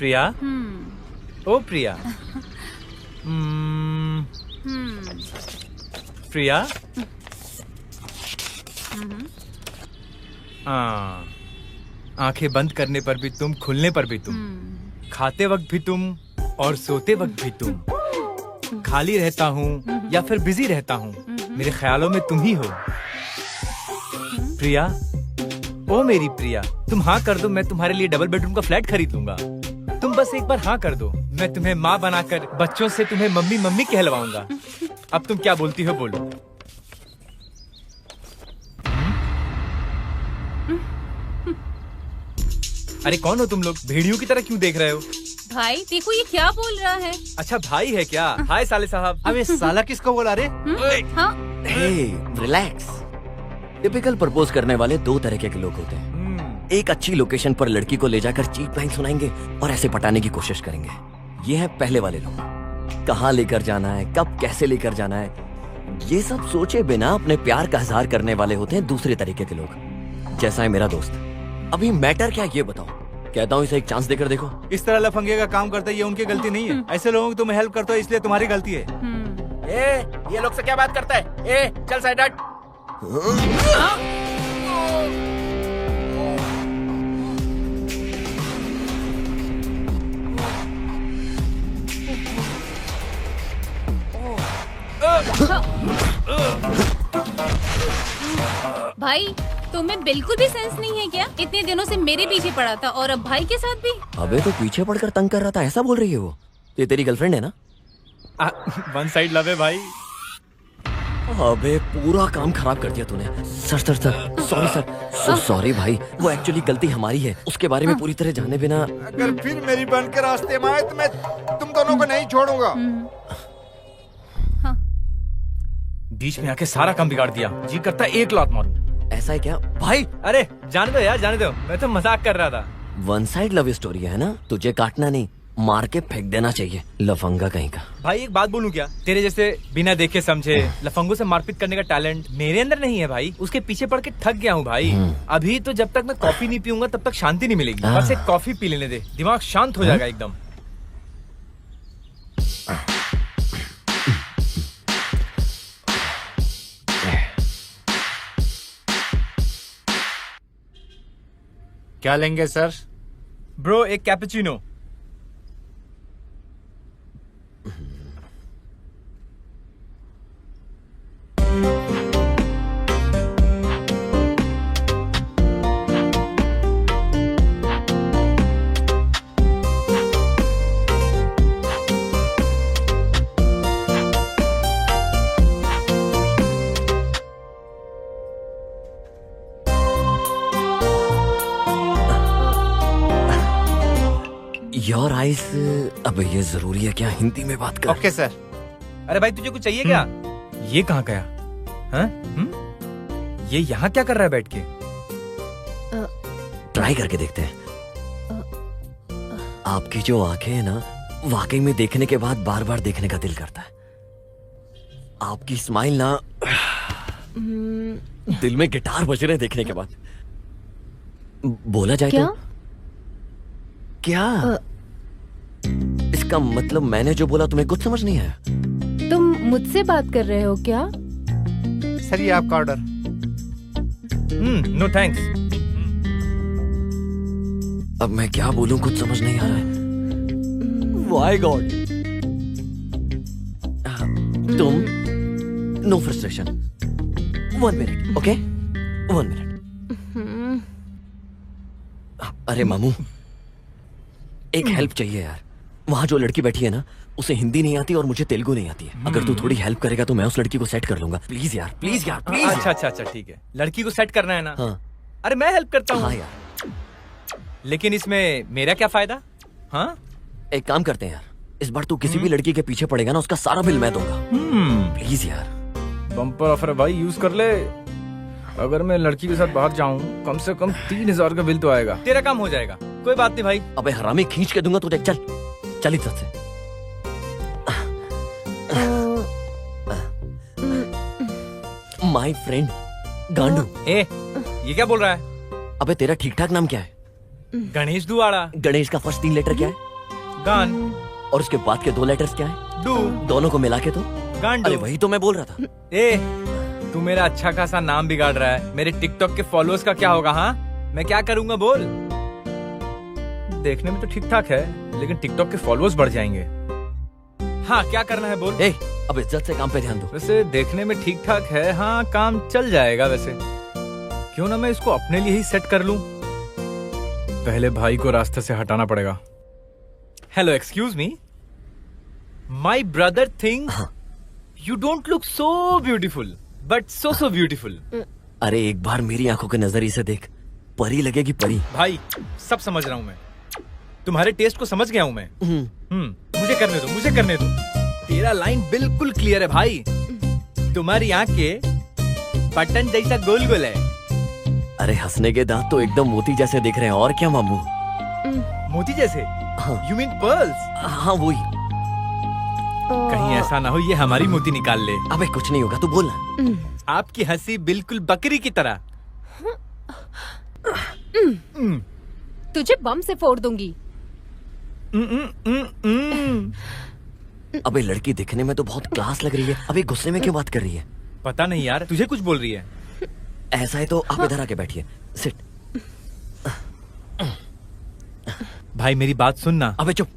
प्रिया। ओ प्रिया। प्रिया। आंखें बंद करने पर भी तुम, खुलने पर भी तुम, खाते वक्त भी तुम और सोते वक्त भी तुम, खाली रहता हूँ या फिर बिजी रहता हूँ, मेरे ख्यालों में तुम ही हो। प्रिया, ओ मेरी प्रिया, तुम हाँ कर दो, मैं तुम्हारे लिए डबल बेडरूम का फ्लैट खरीद लूंगा। तुम बस एक बार हाँ कर दो, मैं तुम्हें माँ बनाकर बच्चों से तुम्हें मम्मी मम्मी कहलवाऊंगा। अब तुम क्या बोलती हो, बोलो। अरे कौन हो तुम लोग? भेड़ियों की तरह क्यों देख रहे हो? भाई देखो ये क्या बोल रहा है। अच्छा भाई है क्या? हाय साले साहब। अबे साला किसको बोला रे? हाँ? रिलैक्स। टिपिकल प्रपोज करने वाले दो तरह के लोग होते हैं। एक अच्छी लोकेशन पर लड़की को ले जाकर चीप लाइन सुनाएंगे और ऐसे पटाने की कोशिश करेंगे। ये है पहले वाले लोग। कहाँ लेकर जाना है, कब कैसे लेकर जाना है, ये सब सोचे बिना अपने प्यार का इजहार करने वाले होते हैं दूसरे तरीके के लोग, जैसा है मेरा दोस्त। अभी मैटर क्या ये बताओ। कहता हूँ इसे एक चांस देकर देखो। इस तरह लफंगे का काम करते ये उनकी गलती नहीं है। ऐसे लोगों की तुम हेल्प करते हो इसलिए तुम्हारी गलती है। ये लोग से क्या बात करता है? चल साइड हट। भाई तुम्हें बिल्कुल भी सेंस नहीं है क्या? इतने दिनों से मेरे पीछे पड़ा था और अब भाई के साथ भी। अबे तो पीछे पड़कर तंग कर रहा था, ऐसा बोल रही है वो? ये तेरी गर्लफ्रेंड है ना? वन साइड लव है भाई। अबे पूरा काम खराब कर दिया तूने। सर सॉरी सर, सॉरी भाई। वो एक्चुअली गलती हमारी है। उसके बारे में पूरी तरह जाने बिना अगर फिर मेरी बहन के रास्ते में आए तो मैं तुम दोनों को नहीं छोड़ूंगा। बीच में आके सारा काम बिगाड़ दिया। जी करता एक लात मारूं। ऐसा है क्या भाई? अरे जाने दो यार, जाने दो, मैं तो मजाक कर रहा था। वन साइड लव स्टोरी है ना, तुझे काटना नहीं, मार के फेंक देना चाहिए, लफंगा कहीं का। भाई एक बात बोलूं क्या? तेरे जैसे बिना देखे समझे लफंगों से मारपीट करने का टैलेंट मेरे अंदर नहीं है भाई। उसके पीछे पड़ के थक गया हूँ भाई। अभी तो जब तक मैं कॉफी नहीं पीऊंगा तब तक शांति नहीं मिलेगी। बस एक कॉफी पी लेने दे, दिमाग शांत हो जाएगा एकदम। क्या लेंगे सर? ब्रो एक कैपुचिनो। Your eyes. अब ये जरूरी है क्या हिंदी में बात कर? Okay sir. अरे भाई तुझे कुछ चाहिए क्या? ये कहाँ गया? हाँ? ये यहाँ क्या कर रहा है बैठ के? ट्राई करके देखते हैं। आपकी जो आंखें हैं ना, वाकई में देखने के बाद बार बार देखने का दिल करता है। आपकी स्माइल ना, दिल में गिटार बज रहे देखने के बाद। बोला जाए क्या? तो क्या? इसका मतलब मैंने जो बोला तुम्हें कुछ समझ नहीं आया? तुम मुझसे बात कर रहे हो क्या? सर ये आपका ऑर्डर। No thanks. अब मैं क्या बोलूं, कुछ समझ नहीं आ रहा है। Why God? तुम no frustration. 1 minute, okay? 1 minute. अरे मामू, एक हेल्प चाहिए यार। वहाँ जो लड़की बैठी है ना, उसे हिंदी नहीं आती और मुझे तेलुगु नहीं आती है। अगर तू थोड़ी हेल्प करेगा तो मैं उस लड़की को सेट कर लूंगा। प्लीज यार, प्लीज यार, प्लीज। अच्छा ठीक है। लड़की को सेट करना है ना? हाँ। अरे मैं हेल्प करता हूँ। हाँ यार। लेकिन इसमें मेरा क्या फायदा? हाँ? एक काम करते हैं यार, इस बार तू किसी भी लड़की के पीछे पड़ेगा ना, उसका सारा बिल मैं दूंगा। प्लीज यार। बम्पर ऑफर भाई, यूज कर ले। अगर मैं लड़की के साथ बाहर जाऊं कम से कम 3000 का बिल तो आएगा। तेरा काम हो जाएगा। कोई बात नहीं भाई। अबे हरामी, खींच के दूंगा तुझे। चल इज्जत से। माय फ्रेंड गांडू। ये क्या बोल रहा है? अबे तेरा ठीक ठाक नाम क्या है? गणेश दुआड़ा। गणेश का फर्स्ट 3 लेटर क्या है? गान। और उसके बाद के 2 लेटर्स क्या है? डू। दोनों को मिला के तो? गांडू। अरे वही तो मैं बोल रहा था। ए, तू मेरा अच्छा खासा नाम बिगाड़ रहा है। मेरे टिकटॉक के फॉलोअर्स का क्या होगा? हाँ, मैं क्या करूंगा बोल? देखने में तो ठीक ठाक है, लेकिन टिकटॉक के फॉलोअर्स बढ़ जाएंगे। हाँ, क्या करना है बोल? ए, अब इज्जत से काम पे ध्यान दो। वैसे देखने में ठीक ठाक है, हाँ काम चल जाएगा। वैसे क्यों ना मैं इसको अपने लिए ही सेट कर लूं। पहले भाई को रास्ते से हटाना पड़ेगा। Hello, excuse me, my brother think you don't look so beautiful, but so beautiful. अरे एक बार मेरी आंखों के नजरिए से देख, परी लगेगी परी। भाई सब समझ रहा हूँ मैं, तुम्हारे टेस्ट को समझ गया हूँ मैं। मुझे करने दो, मुझे करने दो। तेरा लाइन बिल्कुल क्लियर है भाई। तुम्हारी आंखें बटन जैसा गोल गोल है। अरे हंसने के दांत तो एकदम मोती जैसे दिख रहे हैं। और क्या मामू? मोती जैसे? हाँ। You mean pearls? हाँ वही। कहीं ऐसा ना हो ये हमारी मोती निकाल ले। अबे कुछ नहीं होगा, तू बोल ना। आपकी हंसी बिल्कुल बकरी की तरह। तुझे बम से फोड़ दूंगी। अबे लड़की दिखने में तो बहुत क्लास लग रही है, अबे गुस्से में क्यों बात कर रही है? पता नहीं यार, तुझे कुछ बोल रही है। ऐसा है तो आप इधर आके बैठिए, सिट। भाई मेरी बात सुनना। अबे चुप,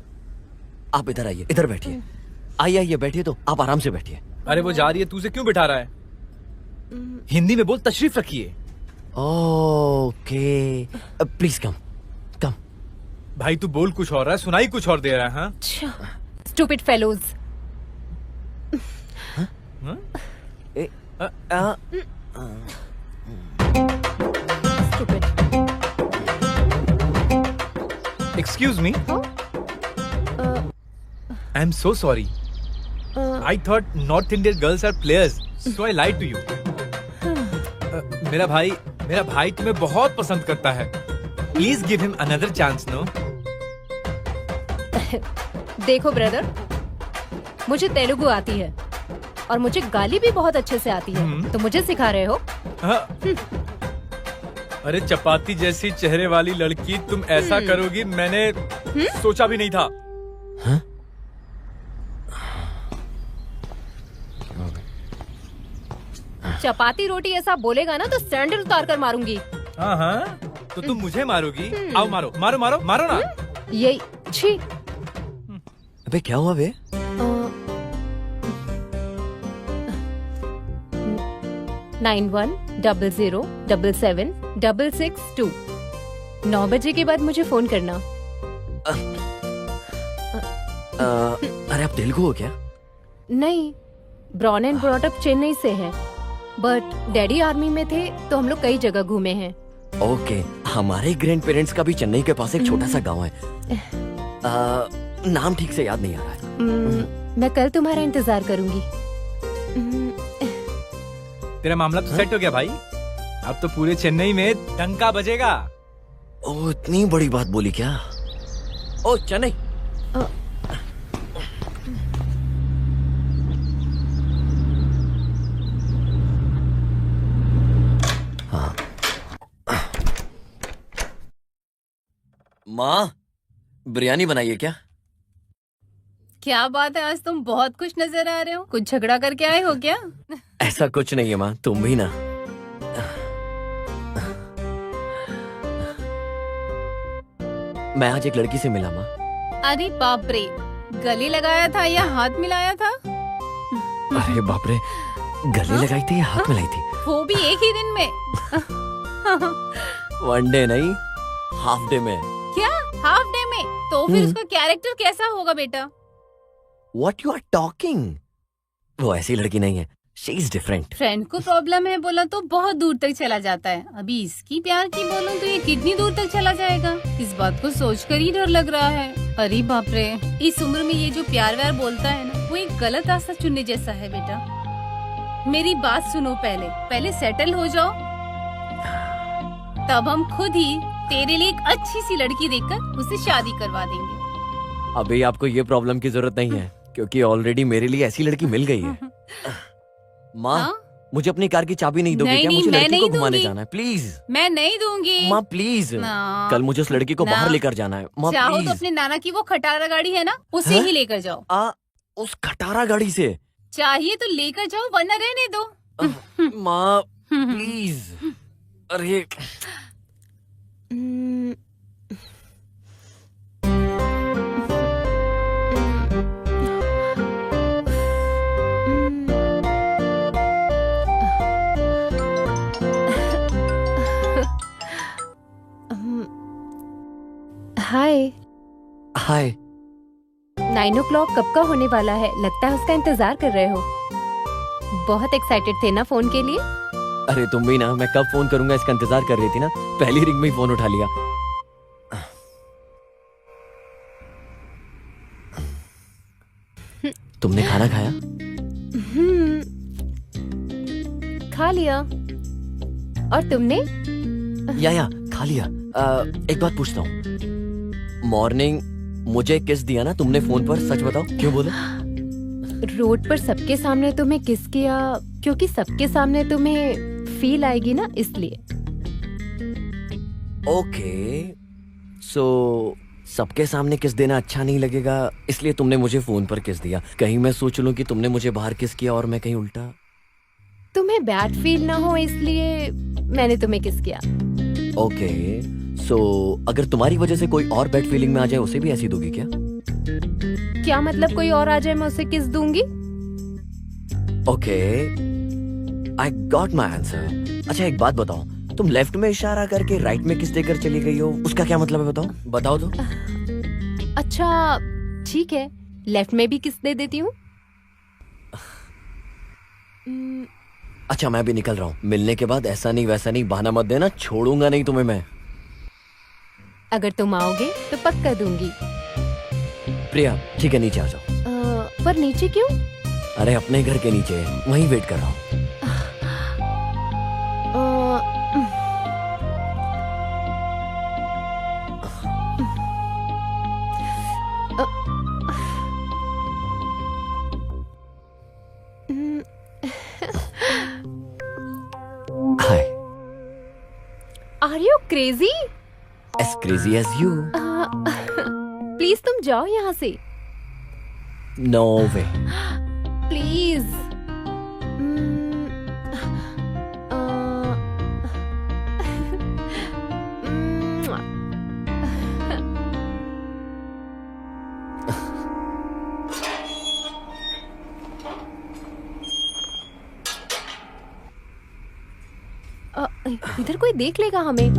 आप इधर आइए, इधर बैठिए। आइए आइए बैठिए, तो आप आराम से बैठिए। अरे वो जा रही है, तू उसे क्यों बिठा रहा है? हिंदी में बोल, तशरीफ रखिए। ओके, प्लीज कम कम। भाई तू बोल कुछ और रहा है, सुनाई कुछ और दे रहा है। हाँ? Stupid fellows. Stupid. Excuse me? I'm so sorry. I thought North Indian girls are players, so I lied to you. मेरा भाई तुम्हें बहुत पसंद करता है। Please give him another chance, no? देखो ब्रदर, मुझे तेलुगु आती है और मुझे गाली भी बहुत अच्छे से आती है, तो मुझे सिखा रहे हो? हाँ। अरे चपाती जैसी चेहरे वाली लड़की, तुम ऐसा करोगी मैंने सोचा भी नहीं था। हाँ? चपाती रोटी ऐसा बोलेगा ना तो सैंडल उतार कर मारूंगी। हाँ हाँ, तो तुम मुझे मारोगी? आओ मारो मारो मारो मारो ना। यही छी। अबे क्या हुआ बे? 9100777662। 9 बजे के बाद मुझे फोन करना। अरे आप तेलुगु हो क्या? नहीं, born and brought up Chennai से है, बट डैडी आर्मी में थे तो हम लोग कई जगह घूमे हैं। ओके, हमारे ग्रैंड पेरेंट्स का भी चेन्नई के पास एक छोटा सा गांव है। नाम ठीक से याद नहीं आ रहा है। मैं कल तुम्हारा इंतजार करूंगी। तेरा मामला तो सेट हो गया भाई, अब तो पूरे चेन्नई में डंका बजेगा। ओ इतनी बड़ी बात बोली क्या? ओ चेन्नई। हाँ। माँ, बिरयानी बनाइए क्या? क्या बात है, आज तुम बहुत खुश नजर आ रहे हो। कुछ झगड़ा करके आए हो क्या? ऐसा कुछ नहीं है माँ, तुम भी ना। मैं आज एक लड़की से मिला माँ। अरे बाप रे, गले लगाया था या हाथ मिलाया था? अरे बाप रे, गले लगाई थी या हाथ मिलाई थी? वो भी एक ही दिन में? वन डे नहीं, हाफ डे में। क्या हाफ डे में? तो फिर उसका कैरेक्टर कैसा होगा बेटा? What you are talking? वो ऐसी लड़की नहीं है, she is different. फ्रेंड को प्रॉब्लम है बोला तो बहुत दूर तक चला जाता है, अभी इसकी प्यार की बोलूं तो ये कितनी दूर तक चला जाएगा? इस बात को सोचकर ही डर लग रहा है। अरे बाप रे, इस उम्र में ये जो प्यार व्यार बोलता है ना, वो एक गलत रास्ता चुनने जैसा है बेटा। मेरी बात सुनो, पहले सेटल हो जाओ, तब हम खुद ही तेरे लिए एक अच्छी सी लड़की देखकर उसे शादी करवा देंगे। अभी आपको ये प्रॉब्लम की जरूरत नहीं है, क्योंकि ऑलरेडी मेरे लिए ऐसी लड़की मिल गई है। माँ, हाँ? मुझे अपनी कार की चाबी नहीं दोगे नहीं, क्या? नहीं, मुझे मैं लड़की को नहीं घुमाने दूंगी। जाना है, प्लीज मैं नहीं दूंगी। माँ प्लीज। ना। कल मुझे उस लड़की को ना। बाहर लेकर जाना है माँ चाहो तो प्लीज। अपने नाना की वो खटारा गाड़ी है ना, उसे हाँ? ही लेकर जाओ। उस खटारा गाड़ी से चाहिए तो लेकर जाओ, वरना रहने दो। माँ प्लीज। अरे हाय। हाय। 9 o'clock कब का होने वाला है? लगता है उसका इंतजार कर रहे हो। बहुत एक्साइटेड थे ना फोन के लिए? अरे तुम भी ना, मैं कब फोन करूंगा इसका इंतजार कर रही थी ना, पहली रिंग में ही फोन उठा लिया। तुमने खाना खाया? खा लिया। और तुमने? या खा लिया। एक बात पूछता हूँ, मॉर्निंग मुझे किस दिया ना तुमने फोन पर, सच बताओ क्यों बोले? रोड पर सबके सामने तुम्हें किस किया? क्योंकि सबके सामने तुम्हें फील आएगी ना, इसलिए। ओके, सो सबके सामने किस देना अच्छा नहीं लगेगा, इसलिए तुमने मुझे फोन पर किस दिया। कहीं मैं सोच लूं कि तुमने मुझे बाहर किस किया और मैं कहीं उल्टा। तुम्हें बैड फील ना हो इसलिए मैंने तुम्हें किस किया। ओके, सो अगर तुम्हारी वजह से कोई और बैड फीलिंग में आ जाए, उसे भी ऐसी दोगी क्या? क्या मतलब कोई और आ जाए मैं उसे किस दूंगी? Okay, I got my answer. अच्छा एक बात बताओ, तुम लेफ्ट में इशारा करके राइट में किस देकर चली गई हो, उसका क्या मतलब है? बताओ तो। अच्छा ठीक है, लेफ्ट में भी किस दे देती हूँ। अच्छा मैं भी निकल रहा हूँ, मिलने के बाद ऐसा नहीं वैसा नहीं बहाना मत देना, छोड़ूंगा नहीं तुम्हें मैं। अगर तुम आओगे तो पक्का दूंगी। प्रिया ठीक है, नीचे आ जाओ। पर नीचे क्यों? अरे अपने घर के नीचे, वहीं वेट कर रहा हूँ। Hi. Are you crazy? As crazy as you. Please तुम जाओ यहाँ से। No way. प्लीज। इधर कोई देख लेगा हमें।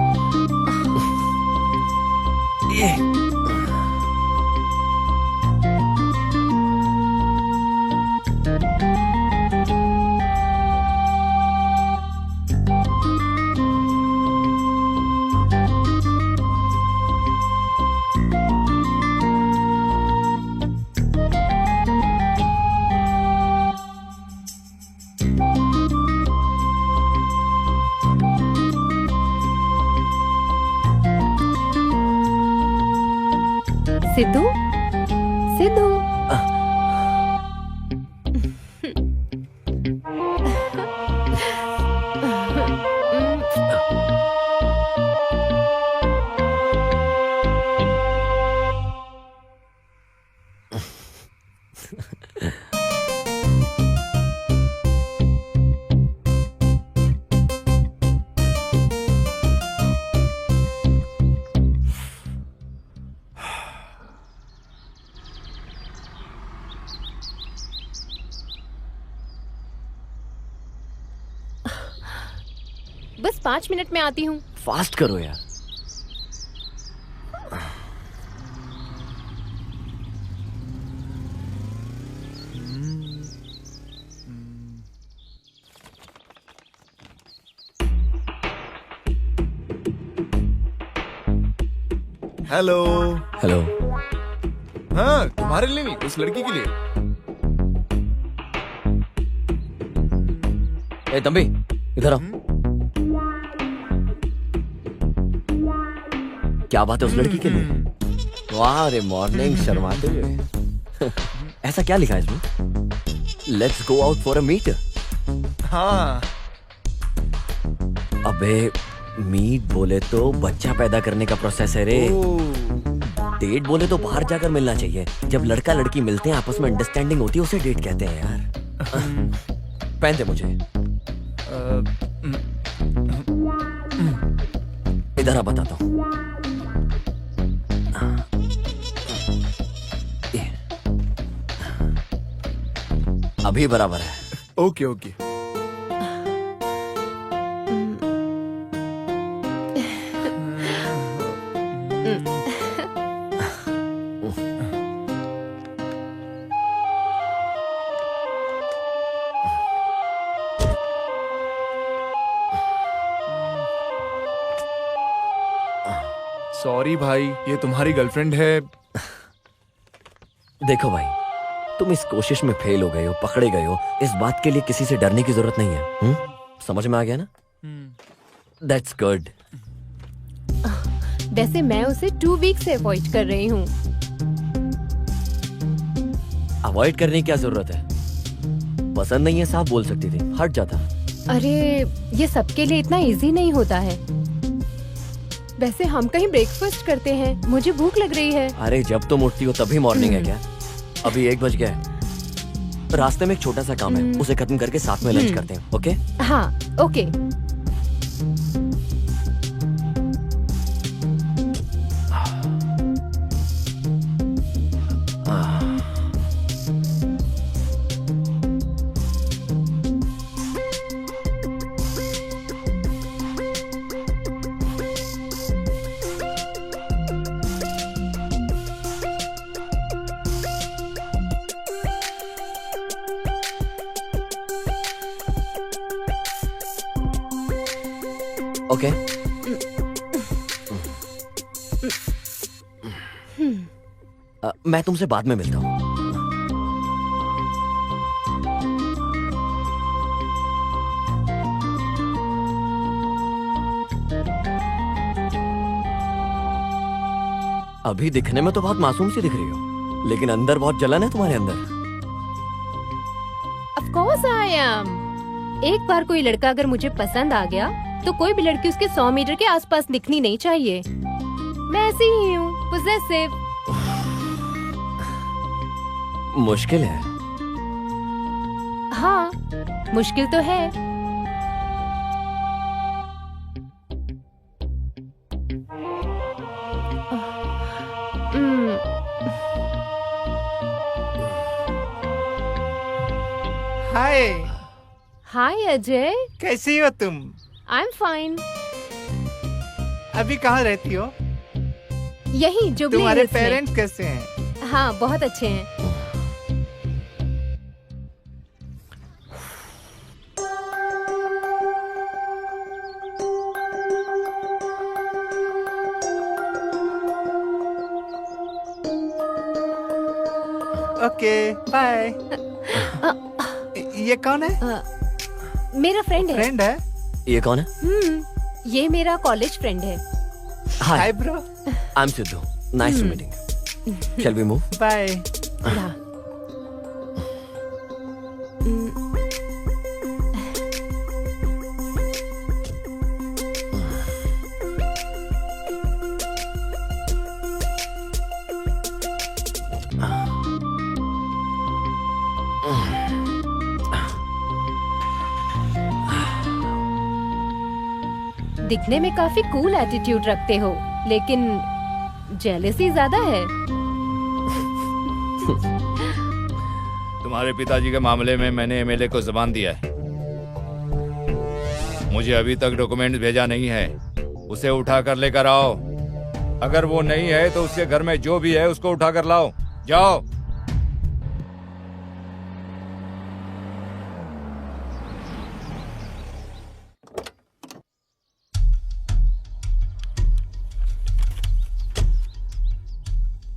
सिद्धू, सिद्धू। बस 5 मिनट में आती हूँ। फास्ट करो यार। हेलो। हेलो। हाँ तुम्हारे लिए नहीं, उस लड़की के लिए। ए तंबी इधर आओ। क्या बात है उस लड़की के लिए? वाह रे मॉर्निंग, शर्माते हुए। ऐसा क्या लिखा है इसमें? Let's go out for a meet. हाँ अबे मीट बोले तो बच्चा पैदा करने का प्रोसेस है रे। डेट बोले तो बाहर जाकर मिलना चाहिए। जब लड़का लड़की मिलते हैं आपस में अंडरस्टैंडिंग होती है उसे डेट कहते हैं यार। पहन दे मुझे। इधर आ बताता हूँ। अभी बराबर है। Okay okay. सॉरी भाई, ये तुम्हारी गर्लफ्रेंड है। देखो भाई, तुम इस कोशिश में फेल हो गए हो, पकड़े गए हो, इस बात के लिए किसी से डरने की जरूरत नहीं है। समझ में आ गया ना? That's good. वैसे मैं उसे 2 वीक से अवॉइड कर रही हूँ। अवॉइड करने की क्या जरूरत है? पसंद नहीं है साफ बोल सकती थी, हट जाता। अरे ये सबके लिए इतना इजी नहीं होता है। वैसे हम कहीं ब्रेकफास्ट करते हैं, मुझे भूख लग रही है। अरे जब तुम उठती हो तभी मॉर्निंग है क्या? अभी 1 बज गया है। रास्ते में एक छोटा सा काम है, उसे खत्म करके साथ में लंच करते हैं। ओके? हाँ ओके। ओके। मैं तुमसे बाद में मिलता हूँ। अभी दिखने में तो बहुत मासूम सी दिख रही हो, लेकिन अंदर बहुत जलन है तुम्हारे अंदर। Of course I am। एक बार कोई लड़का अगर मुझे पसंद आ गया तो कोई भी लड़की उसके 100 मीटर के आसपास दिखनी नहीं चाहिए। मैं ऐसी ही हूँ, possessive। मुश्किल है। हाँ मुश्किल तो है। हाय। हाय अजय, कैसी हो तुम? I am fine. अभी कहाँ रहती हो? यही जुबली तुम्हारे हिल्स में। पेरेंट्स कैसे हैं? हाँ बहुत अच्छे हैं। Okay bye. ये कौन है? मेरा फ्रेंड है। फ्रेंड है? ये कौन है? ये मेरा कॉलेज फ्रेंड है। Hi, bro. I am Sidhu. Nice to meeting. Shall we move? Bye. दिखने में काफी कूल एटीट्यूड रखते हो, लेकिन जेलसी ज्यादा है। तुम्हारे पिताजी के मामले में मैंने एमएलए को जबान दिया है। मुझे अभी तक डॉक्यूमेंट भेजा नहीं है। उसे उठा कर लेकर आओ। अगर वो नहीं है तो उसके घर में जो भी है उसको उठा कर लाओ। जाओ।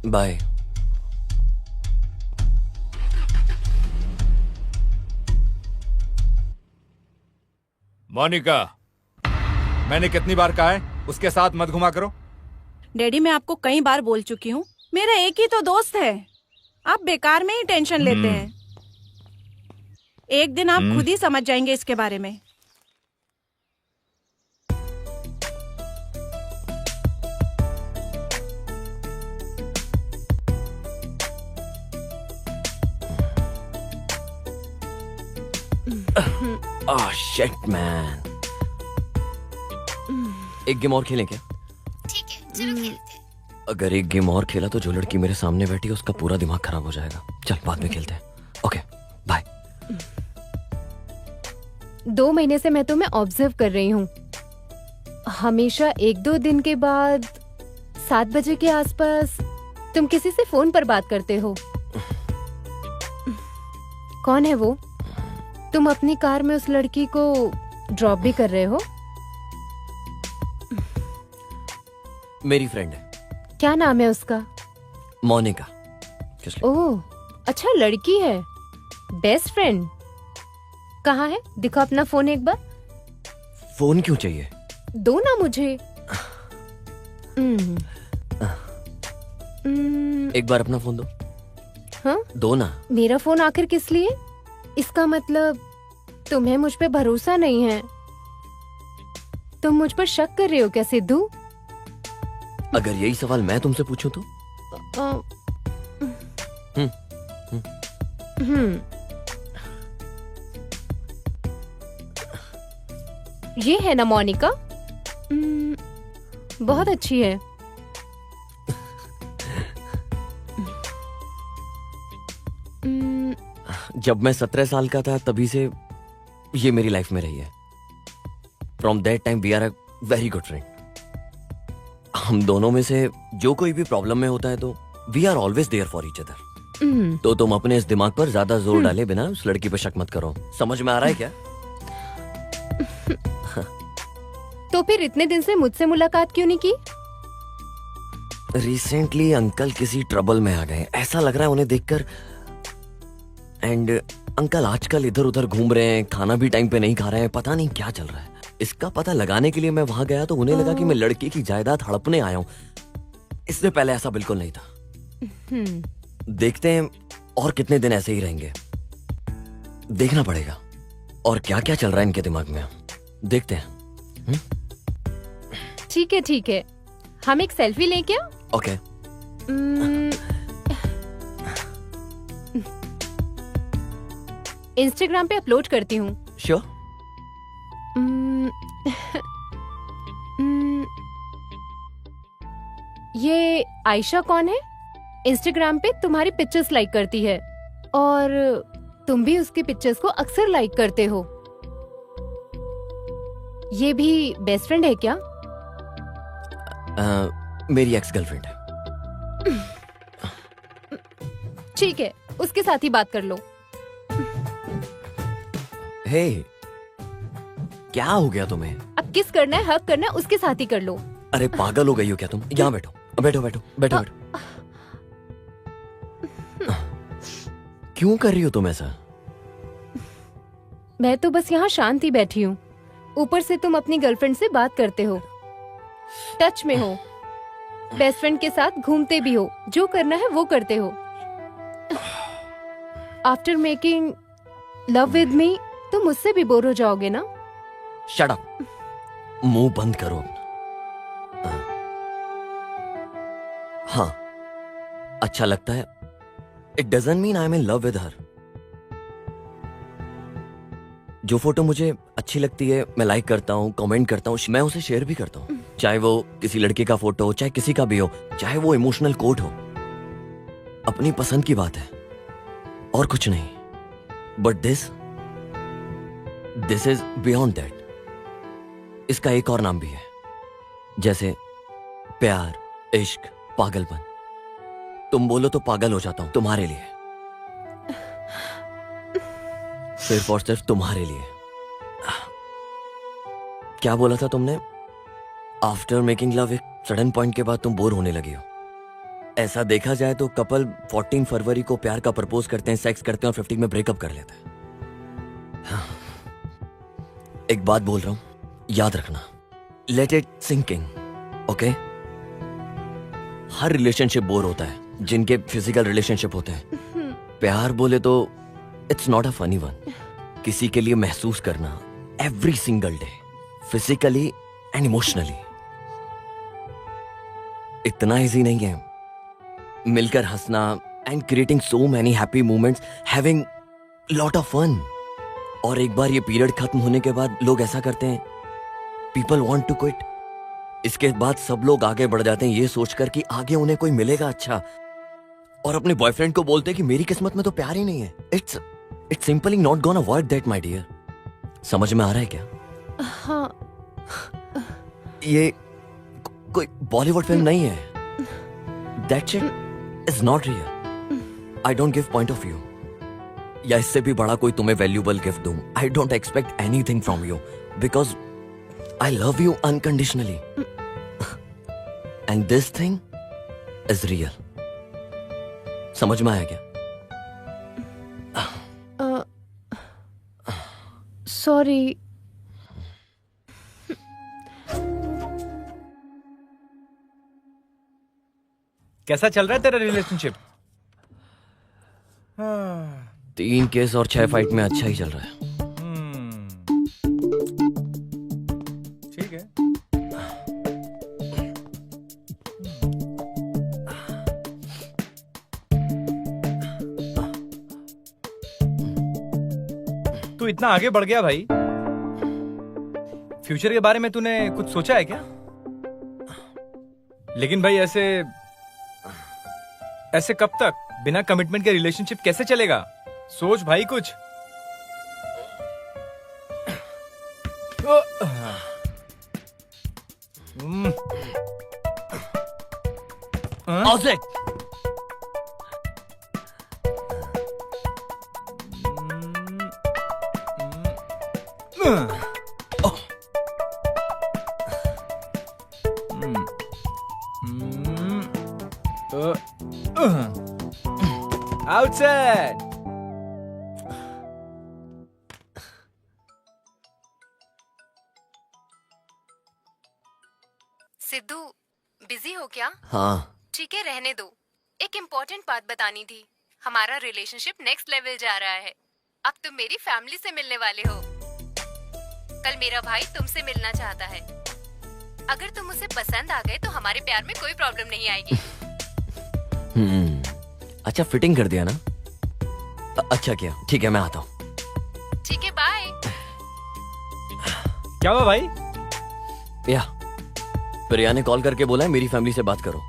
बाय। मोनिका, मैंने कितनी बार कहा है उसके साथ मत घुमा करो। डैडी मैं आपको कई बार बोल चुकी हूँ, मेरा एक ही तो दोस्त है, आप बेकार में ही टेंशन लेते हैं। एक दिन आप खुद ही समझ जाएंगे इसके बारे में। Shit man. एक गेम और खेलें क्या? ठीक है, चलो खेलते हैं। अगर एक गेम और खेला तो जो लड़की मेरे सामने बैठी है उसका पूरा दिमाग खराब हो जाएगा। चल बाद में खेलते हैं। Okay bye. 2 महीने से मैं तुम्हें ऑब्जर्व कर रही हूँ। हमेशा 1-2 दिन के बाद 7 बजे के आसपास तुम किसी से फोन पर बात करते हो। कौन है वो? तुम अपनी कार में उस लड़की को ड्रॉप भी कर रहे हो? मेरी फ्रेंड है। क्या नाम है उसका? मोनिका। किस लिए? ओह, अच्छा लड़की है। Best friend. कहाँ है? दिखो अपना फोन एक बार। फोन क्यों चाहिए? दो ना मुझे। एक बार अपना फोन दो। हाँ? दो ना। मेरा फोन आखिर किस लिए? इसका मतलब तुम्हें मुझ पे भरोसा नहीं है। तुम मुझ पर शक कर रहे हो क्या सिद्धू? अगर यही सवाल मैं तुमसे पूछूं तो? ये है ना मोनिका? बहुत अच्छी है। जब मैं 17 साल का था तभी से ये मेरी लाइफ में रही है। From that time we are a very good friend. हम दोनों में से जो कोई भी प्रॉब्लम में होता है तो we are always there for each other. तो तुम अपने इस दिमाग पर ज्यादा जोर डाले बिना उस लड़की पर शक मत करो। समझ में आ रहा है क्या? तो फिर इतने दिन से मुझसे मुलाकात क्यों नहीं की? रिसेंटली अंकल किसी ट्रबल में आ गए, ऐसा लग रहा है उन्हें देखकर। एंड अंकल आजकल इधर उधर घूम रहे हैं, खाना भी टाइम पे नहीं खा रहे हैं, पता नहीं क्या चल रहा है। इसका पता लगाने के लिए मैं वहां गया तो उन्हें लगा कि मैं लड़की की जायदाद हड़पने आया हूँ। इससे पहले ऐसा बिल्कुल नहीं था। देखते हैं और कितने दिन ऐसे ही रहेंगे, देखना पड़ेगा और क्या क्या चल रहा है इनके दिमाग में। देखते हैं। ठीक है, हम एक सेल्फी लें क्या? ओके। इंस्टाग्राम पे अपलोड करती हूँ। श्योर। ये आयशा कौन है? इंस्टाग्राम पे तुम्हारी पिक्चर्स लाइक करती है और तुम भी उसकी पिक्चर्स को अक्सर लाइक करते हो। ये भी बेस्ट फ्रेंड है क्या? मेरी एक्स गर्लफ्रेंड है। ठीक है, उसके साथ ही बात कर लो। हे, क्या हो गया तुम्हें? अब किस करना है, हक करना है, उसके साथ ही कर लो। अरे पागल हो गई हो क्या तुम? यहाँ बैठो बैठो बैठो बैठो बैठो। क्यों कर रही हो तुम ऐसा? मैं तो बस यहाँ शांत ही बैठी हूँ। ऊपर से तुम अपनी गर्लफ्रेंड से बात करते हो, टच में हो, बेस्ट फ्रेंड के साथ घूमते भी हो, जो करना है वो करते हो। After making love with me तुम मुझसे भी बोर हो जाओगे ना? शट अप, मुंह बंद करो। हाँ, अच्छा लगता है। It doesn't mean I am in love with her. जो फोटो मुझे अच्छी लगती है मैं लाइक करता हूँ, कमेंट करता हूँ, मैं उसे शेयर भी करता हूँ। चाहे वो किसी लड़के का फोटो हो, चाहे किसी का भी हो, चाहे वो इमोशनल कोट हो। अपनी पसंद की बात है और कुछ नहीं। But this is beyond that. इसका एक और नाम भी है, जैसे प्यार, इश्क, पागलपन। तुम बोलो तो पागल हो जाता हूं तुम्हारे लिए, सिर्फ और सिर्फ तुम्हारे लिए। क्या बोला था तुमने? आफ्टर मेकिंग लव एक सडन पॉइंट के बाद तुम बोर होने लगी हो। ऐसा देखा जाए तो कपल 14 फरवरी को प्यार का प्रपोज करते हैं, सेक्स करते हैं और 15 में ब्रेकअप कर लेते हैं। एक बात बोल रहा हूं, याद रखना। Let it sink in, okay? हर रिलेशनशिप बोर होता है जिनके फिजिकल रिलेशनशिप होते हैं। प्यार बोले तो it's not a funny one. किसी के लिए महसूस करना every single day, physically and emotionally, इतना इजी नहीं है। मिलकर हंसना and creating so many happy moments, having lot of fun. और एक बार ये पीरियड खत्म होने के बाद लोग ऐसा करते हैं, पीपल वांट टू क्विट। इसके बाद सब लोग आगे बढ़ जाते हैं ये सोचकर कि आगे उन्हें कोई मिलेगा अच्छा, और अपने बॉयफ्रेंड को बोलते हैं कि मेरी किस्मत में तो प्यार ही नहीं है। It's simply not gonna work that my dear. समझ में आ रहा है क्या? हाँ। ये कोई बॉलीवुड फिल्म नहीं है। That shit is not real. I don't give point of view, या इससे भी बड़ा कोई तुम्हें वैल्यूबल गिफ्ट दूं। I don't expect anything from you because I love you unconditionally, and this thing is real. समझ में आया क्या? सॉरी। कैसा चल रहा है तेरा रिलेशनशिप? 3 केस और 6 फाइट में अच्छा ही चल रहा है। ठीक है। तू इतना आगे बढ़ गया भाई, फ्यूचर के बारे में तूने कुछ सोचा है क्या? लेकिन भाई ऐसे कब तक बिना कमिटमेंट के रिलेशनशिप कैसे चलेगा? सोच भाई कुछ। Object outside. सिद्धू, बिजी हो क्या? हाँ, ठीक है, रहने दो। एक इम्पोर्टेंट बात बतानी थी। हमारा रिलेशनशिप नेक्स्ट लेवल जा रहा है। अब तुम मेरी फैमिली से मिलने वाले हो। कल मेरा भाई तुमसे मिलना चाहता है। अगर तुम उसे पसंद आ गए तो हमारे प्यार में कोई प्रॉब्लम नहीं आएगी। अच्छा फिटिंग कर दिया ना? अच्छा किया, ठीक है मैं आता हूँ। ठीक है, बाय। क्या हुआ भाई? या प्रिया ने कॉल करके बोला है मेरी फैमिली से बात करो।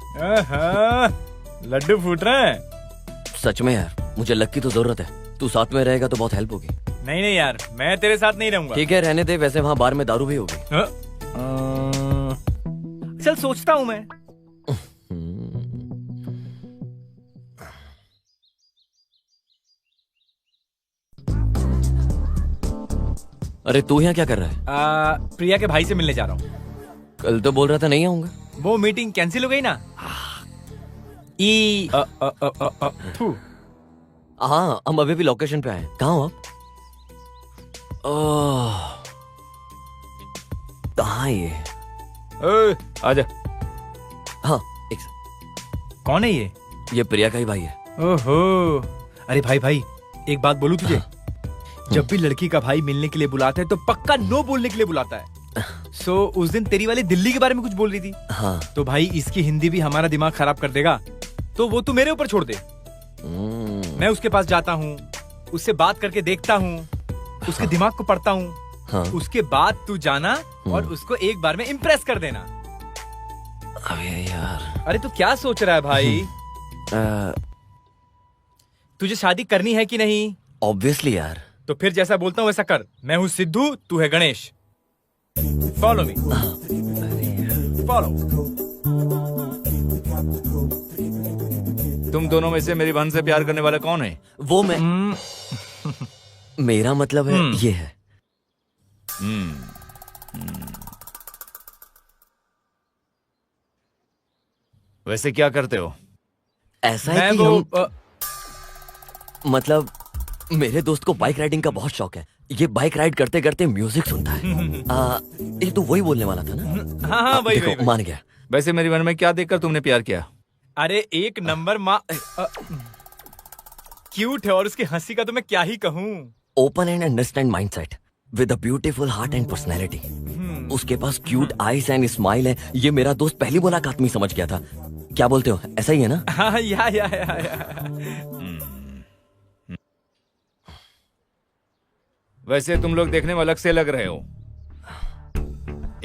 लड्डू फूट रहे हैं। सच में यार, मुझे लक की तो जरूरत है। तू साथ में रहेगा तो बहुत हेल्प होगी। नहीं नहीं यार, मैं तेरे साथ नहीं रहूंगा। ठीक है रहने दे, वैसे वहाँ बार में दारू भी होगी। चल सोचता हूँ मैं। अरे तू यहाँ क्या कर रहा है? प्रिया के भाई से मिलने जा रहा हूँ। कल तो बोल रहा था नहीं आऊंगा। वो मीटिंग कैंसिल हो गई ना। थू। हाँ, हम अभी भी लोकेशन पे आए। कहाँ हो आप? कहाँ ये? आजा। हाँ एक सेकंड। कौन है ये? ये प्रिया का ही भाई है। ओहो, अरे भाई एक बात बोलूं तुझे? जब भी लड़की का भाई मिलने के लिए बुलाता है तो पक्का नो बोलने के लिए बुलाता है। सो उस दिन तेरी वाली दिल्ली के बारे में कुछ बोल रही थी। हाँ। तो भाई इसकी हिंदी भी हमारा दिमाग खराब कर देगा, तो वो तू मेरे ऊपर छोड़ दे। मैं उसके पास जाता हूँ, उससे बात करके देखता हूँ, उसके दिमाग को पढ़ता हूँ। हाँ। उसके बाद तू जाना और उसको एक बार में इम्प्रेस कर देना। अबे यार। अरे तू क्या सोच रहा है भाई? तुझे शादी करनी है कि नहीं? ऑब्वियसली यार। तो फिर जैसा बोलता हूँ वैसा कर। मैं हूँ सिद्धू, तू है गणेश। Follow me. फॉलो। तुम दोनों में से मेरी बहन से प्यार करने वाला कौन है? वो मैं। मेरा मतलब है ये है। वैसे क्या करते हो? ऐसा है कि मतलब मेरे दोस्त को बाइक राइडिंग का बहुत शौक है। ये बाइक राइड करते करते म्यूजिक सुनता है। ये तो वही बोलने वाला था ना? हाँ वही, देखो, वही। मान गया। वैसे मेरी बहन में क्या देखकर तुमने प्यार किया? अरे एक नंबर माँ क्यूट है, और उसकी हंसी का तो मैं क्या ही कहूँ। Open and understand mindset with a beautiful heart and personality. उसके पास क्यूट आईज एंड स्माइल है। ये मेरा दोस्त पहली मुलाकात में ही समझ गया था। क्या बोलते हो, ऐसा ही है ना? हाँ, या। वैसे तुम लोग देखने में अलग से लग रहे हो।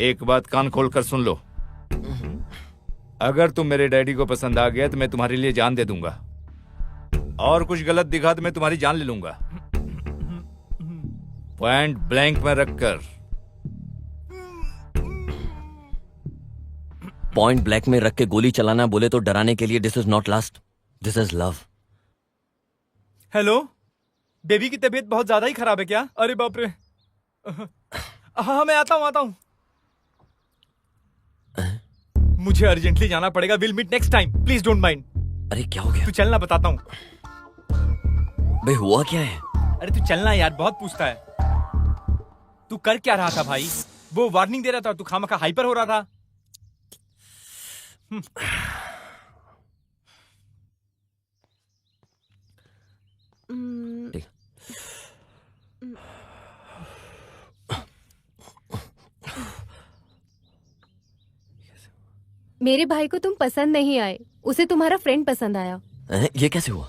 एक बात कान खोल कर सुन लो, अगर तुम मेरे डैडी को पसंद आ गया तो मैं तुम्हारे लिए जान दे दूंगा, और कुछ गलत दिखा तो मैं तुम्हारी जान ले लूंगा, पॉइंट ब्लैंक में रखकर। पॉइंट ब्लैक में रख के गोली चलाना बोले तो डराने के लिए this is not last, this is love. Hello, baby की तबीयत बहुत ज्यादा ही खराब है क्या? अरे बाप रे। हाँ, मैं आता हूँ। मुझे अर्जेंटली जाना पड़ेगा। Will meet next time, please don't mind. अरे क्या हो गया? तू चलना, बताता हूँ। बे हुआ क्या है? अरे तू चलना यार, बहुत पूछता है। तू कर क्या रहा था भाई? वो वार्निंग दे रहा था और तू खामखा हाइपर हो रहा था। ठीक। मेरे भाई को तुम पसंद नहीं आए, उसे तुम्हारा फ्रेंड पसंद आया। ये कैसे हुआ?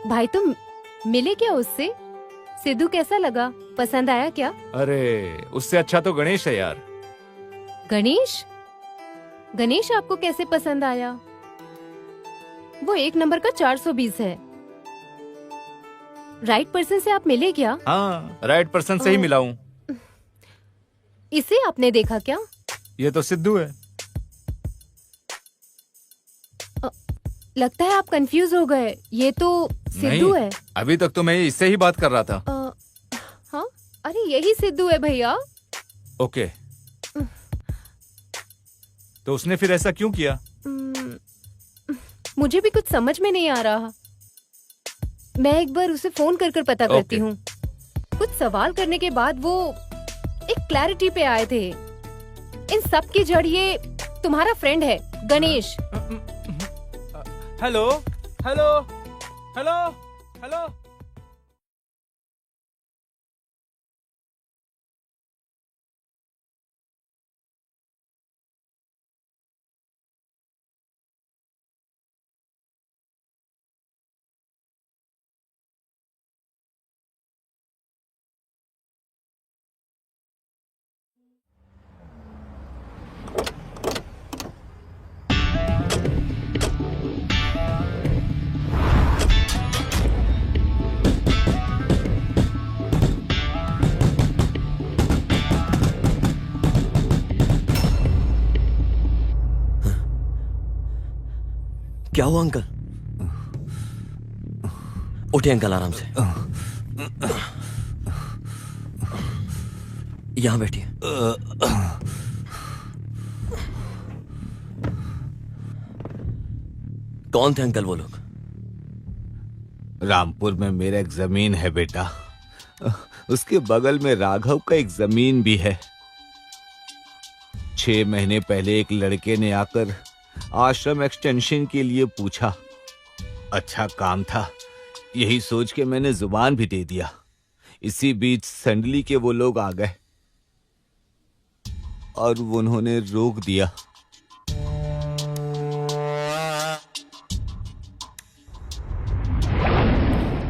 भाई तुम मिले क्या उससे? सिद्धू कैसा लगा, पसंद आया क्या? अरे उससे अच्छा तो गणेश है यार। गणेश? गणेश आपको कैसे पसंद आया? वो 1 नंबर का 420 है। राइट पर्सन से आप मिले क्या? हाँ, राइट पर्सन से ही मिला हूँ। इसे आपने देखा क्या? ये तो सिद्धू है। लगता है आप कंफ्यूज हो गए, ये तो सिद्धू है। अभी तक तो मैं इससे ही बात कर रहा था। हाँ, अरे यही सिद्धू है भैया। ओके, तो उसने फिर ऐसा क्यों किया? मुझे भी कुछ समझ में नहीं आ रहा। मैं एक बार उसे फोन कर पता करती हूँ। कुछ सवाल करने के बाद वो एक क्लैरिटी पे आए थे। इन सब की जड़ ये तुम्हारा फ्रेंड है गणेश। हेलो। क्या हुआ अंकल? उठे अंकल, आराम से यहां बैठिए। कौन थे अंकल वो लोग? रामपुर में मेरा एक जमीन है बेटा, उसके बगल में राघव का एक जमीन भी है। 6 महीने पहले एक लड़के ने आकर आश्रम एक्सटेंशन के लिए पूछा। अच्छा काम था, यही सोच के मैंने जुबान भी दे दिया। इसी बीच संडली के वो लोग आ गए और उन्होंने रोक दिया।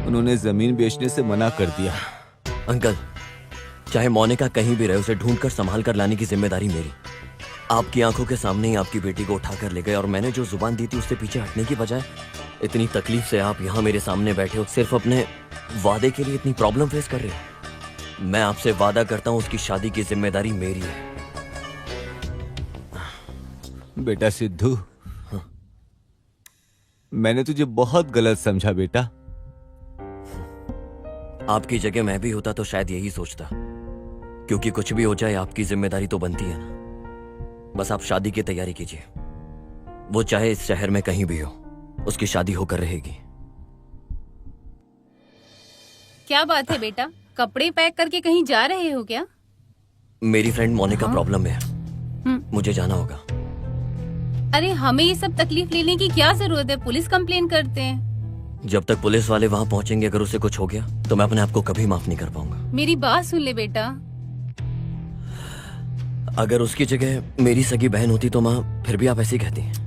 उन्होंने जमीन बेचने से मना कर दिया। अंकल, चाहे मोनिका कहीं भी रहे, उसे ढूंढकर संभाल कर लाने की जिम्मेदारी मेरी। आपकी आंखों के सामने ही आपकी बेटी को उठाकर ले गए और मैंने जो जुबान दी थी उससे पीछे हटने की बजाय इतनी तकलीफ से आप यहाँ मेरे सामने बैठे हो, सिर्फ अपने वादे के लिए इतनी प्रॉब्लम फेस कर रहे हो। मैं आपसे वादा करता हूँ उसकी शादी की जिम्मेदारी मेरी है। बेटा सिद्धू, मैंने तुझे बहुत गलत समझा बेटा। आपकी जगह मैं भी होता तो शायद यही सोचता, क्योंकि कुछ भी हो जाए आपकी जिम्मेदारी तो बनती है ना। बस आप शादी की तैयारी कीजिए, वो चाहे इस शहर में कहीं भी हो, उसकी शादी होकर रहेगी। क्या बात है बेटा, कपड़े पैक करके कहीं जा रहे हो क्या? मेरी फ्रेंड मोनिका प्रॉब्लम में है, मुझे जाना होगा। अरे हमें ये सब तकलीफ लेने की क्या जरूरत है, पुलिस कंप्लेन करते हैं। जब तक पुलिस वाले वहाँ पहुँचेंगे, अगर उसे कुछ हो गया तो मैं अपने आप को कभी माफ नहीं कर पाऊंगा। मेरी बात सुन ले बेटा। अगर उसकी जगह मेरी सगी बहन होती तो माँ फिर भी आप ऐसे ही कहती हैं।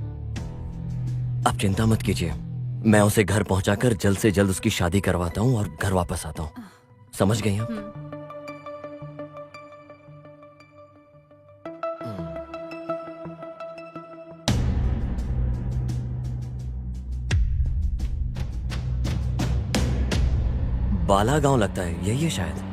आप चिंता मत कीजिए, मैं उसे घर पहुंचाकर जल्द से जल्द उसकी शादी करवाता हूँ और घर वापस आता हूँ। समझ गई आप? बाला गांव लगता है, यही है शायद।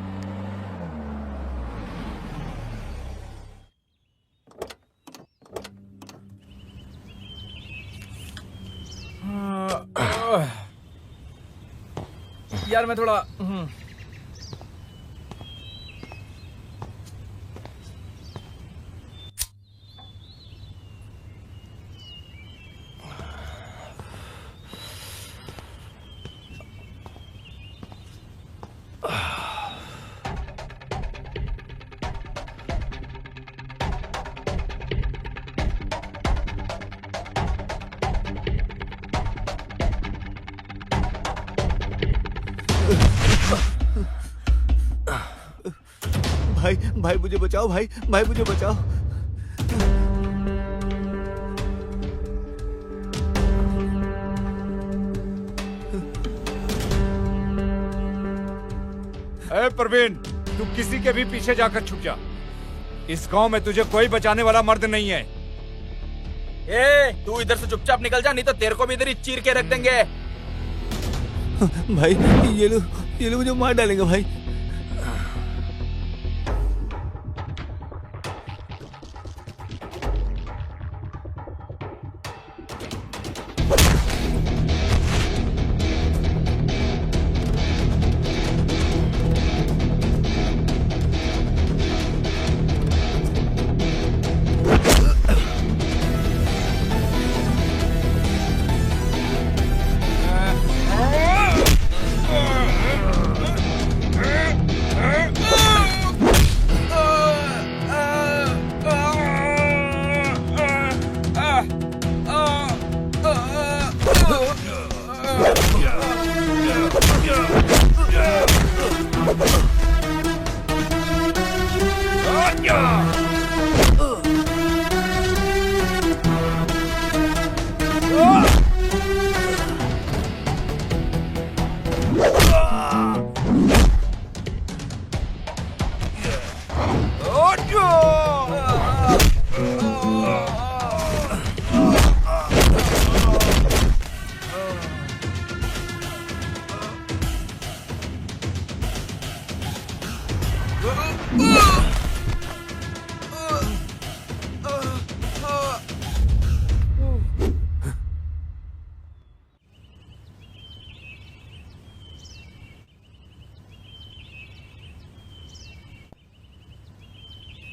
यार मैं थोड़ा भाई भाई मुझे बचाओ, भाई भाई मुझे बचाओ। ए प्रवीण, तू किसी के भी पीछे जाकर छुप जा। इस गांव में तुझे कोई बचाने वाला मर्द नहीं है। ए, तू इधर से चुपचाप निकल जा, नहीं तो तेरे को भी इधर ही चीर के रख देंगे। भाई ये लोग मुझे मार डालेंगे भाई।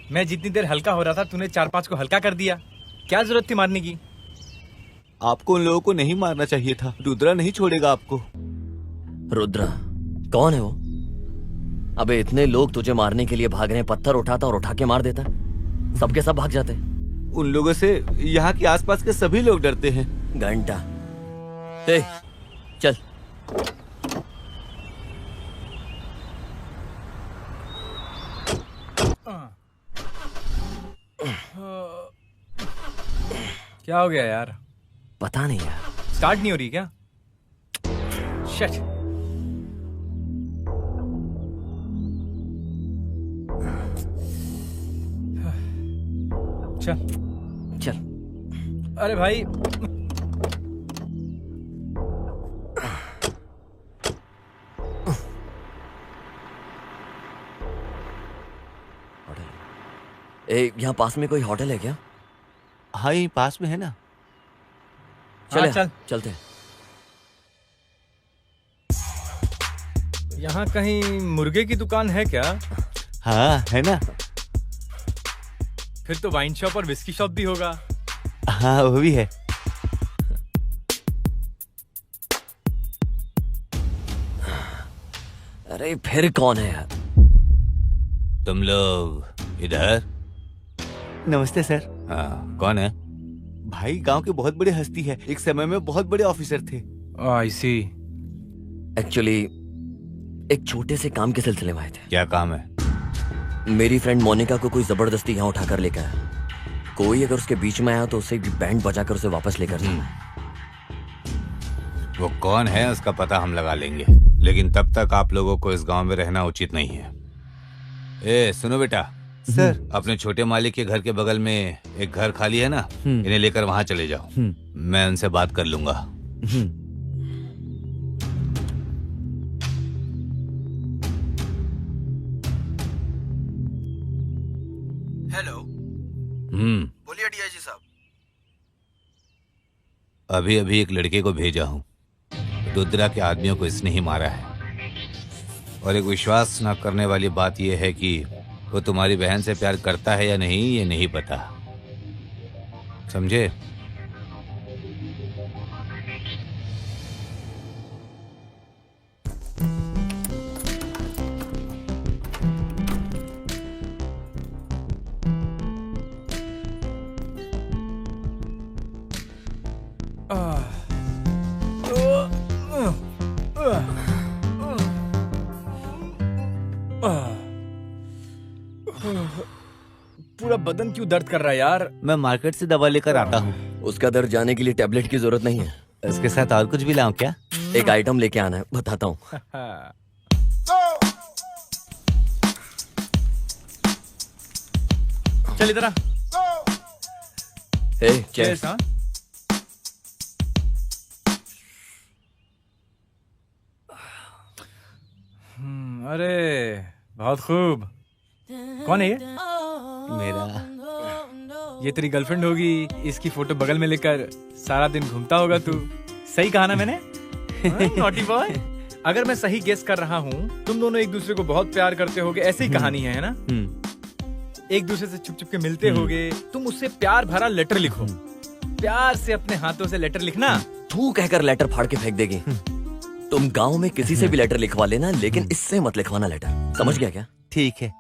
मैं जितनी देर हल्का हो रहा था, तूने 4-5 को हल्का कर दिया। क्या जरूरत थी मारने की? आपको उन लोगों को नहीं मारना चाहिए था। रुद्रा नहीं छोड़ेगा आपको। रुद्रा कौन है वो? अबे इतने लोग तुझे मारने के लिए भाग रहे हैं, पत्थर उठाता और उठा के मार देता। सबके सब भाग जाते। उन लोगों से यहाँ के आसपास के सभी लोग डरते हैं। घंटा ए, चल। क्या हो गया यार? पता नहीं यार, स्टार्ट नहीं हो रही क्या? शिट। चल चल। अरे भाई, यहाँ पास में कोई होटल है क्या? हाँ यहीं पास में है ना। चले, चल चलते। यहाँ कहीं मुर्गे की दुकान है क्या? हाँ है ना। फिर तो वाइन शॉप और विस्की शॉप भी होगा। हाँ वो भी है। अरे फिर कौन है यार? तुम लोग इधर? नमस्ते सर। हाँ कौन है? भाई गांव के बहुत बड़े हस्ती है, एक समय में बहुत बड़े ऑफिसर थे। आई सी। एक्चुअली एक छोटे से काम के सिलसिले में आए थे। क्या काम है? मेरी फ्रेंड मोनिका को कोई जबरदस्ती यहाँ उठाकर लेकर आया। कोई अगर उसके बीच में आया तो उसे बैंड बजाकर उसे वापस लेकर जाना। वो कौन है उसका पता हम लगा लेंगे, लेकिन तब तक आप लोगों को इस गांव में रहना उचित नहीं है। ए सुनो बेटा, सर अपने छोटे मालिक के घर के बगल में एक घर खाली है ना, इन्हें लेकर वहां चले जाओ। मैं उनसे बात कर लूंगा। हेलो, बोलिए डीआईजी साहब। अभी अभी एक लड़के को भेजा हूँ। रुद्रा के आदमियों को इसने ही मारा है। और एक विश्वास न करने वाली बात यह है कि वो तुम्हारी बहन से प्यार करता है या नहीं, ये नहीं पता। समझे? पूरा बदन क्यों दर्द कर रहा है यार? मैं मार्केट से दवा लेकर आता हूँ। उसका दर्द जाने के लिए टैबलेट की जरूरत नहीं है। इसके साथ और कुछ भी लाऊं क्या? एक आइटम लेके आना है, बताता हूँ। चल इधर आ। चेस। हाँ? अरे बहुत खूब। कौन है ये? मेरा ये तेरी गर्लफ्रेंड होगी। इसकी फोटो बगल में लेकर सारा दिन घूमता होगा तू। सही कहा ना मैंने? Naughty boy. अगर मैं सही गेस कर रहा हूँ, तुम दोनों एक दूसरे को बहुत प्यार करते होगे, ऐसी ही कहानी है ना? एक दूसरे से छुप छुप के मिलते होगे। तुम उससे प्यार भरा लेटर लिखो। प्यार से अपने हाथों से लेटर लिखना। तू कहकर लेटर फाड़ के फेंक देगी। तुम गांव में किसी से भी लेटर लिखवा लेना, लेकिन इससे मत लिखवाना लेटर। समझ गया क्या? ठीक है।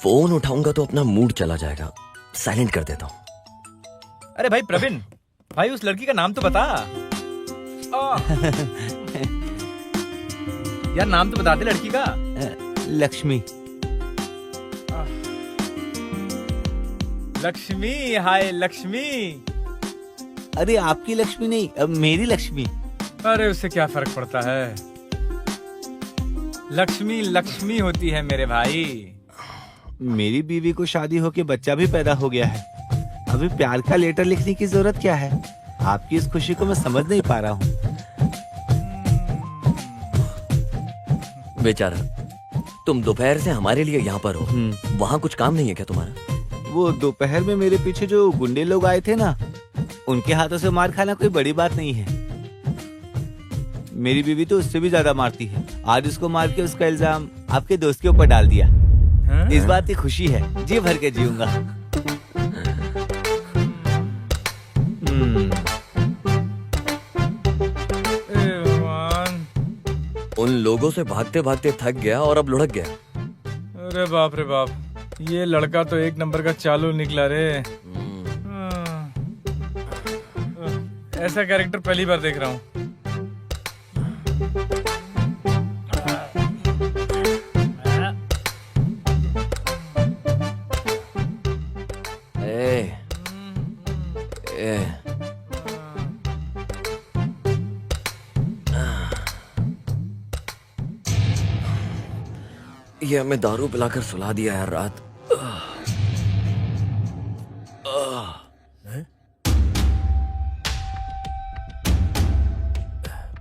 फोन उठाऊंगा तो अपना मूड चला जाएगा। साइलेंट कर देता हूँ। अरे भाई प्रवीण, भाई उस लड़की का नाम तो बता। यार नाम तो बता दे लड़की का। लक्ष्मी। लक्ष्मी। हाय लक्ष्मी। अरे आपकी लक्ष्मी नहीं, अब मेरी लक्ष्मी। अरे उससे क्या फर्क पड़ता है? लक्ष्मी लक्ष्मी होती है मेरे भाई। मेरी बीवी को शादी होके बच्चा भी पैदा हो गया है। अभी प्यार का लेटर लिखने की जरूरत क्या है? आपकी इस खुशी को मैं समझ नहीं पा रहा हूँ। बेचारा, तुम दोपहर से हमारे लिए यहाँ पर हो। वहाँ कुछ काम नहीं है क्या तुम्हारा? वो दोपहर में मेरे पीछे जो गुंडे लोग आए थे ना, उनके हाथों से मार खाना कोई बड़ी बात नहीं है। मेरी बीवी तो उससे भी ज्यादा मारती है। आज उसको मार के उसका इल्जाम आपके दोस्त के ऊपर डाल दिया। इस बात की खुशी है, जी भर के जीऊंगा। उन लोगों से भागते भागते थक गया और अब लुढ़क गया। अरे बाप रे बाप, ये लड़का तो एक नंबर का चालू निकला रे। ऐसा कैरेक्टर पहली बार देख रहा हूँ। ये हमें दारू पिलाकर सुला दिया यार रात।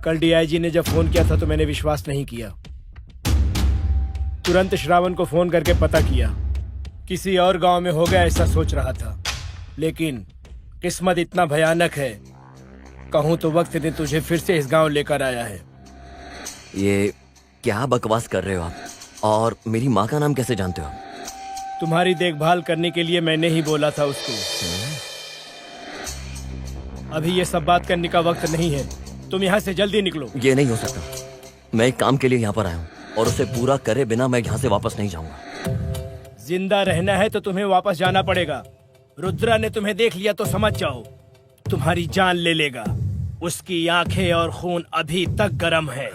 कल डीआईजी ने जब फोन किया था तो मैंने विश्वास नहीं किया। तुरंत श्रावण को फोन करके पता किया। किसी और गांव में हो गया ऐसा सोच रहा था, लेकिन किस्मत इतना भयानक है, कहूं तो वक्त ने तुझे फिर से इस गांव लेकर आया है। ये क्या बकवास कर रहे हो आप? और मेरी माँ का नाम कैसे जानते हो? तुम्हारी देखभाल करने के लिए मैंने ही बोला था उसको। अभी ये सब बात करने का वक्त नहीं है, तुम यहाँ से जल्दी निकलो। ये नहीं हो सकता। मैं एक काम के लिए यहाँ पर आया हूँ और उसे पूरा करे बिना मैं यहाँ से वापस नहीं जाऊंगा। जिंदा रहना है तो तुम्हें वापस जाना पड़ेगा। रुद्रा ने तुम्हें देख लिया तो समझ जाओ, तुम्हारी जान ले लेगा। उसकी आंखें और खून अभी तक गर्म है।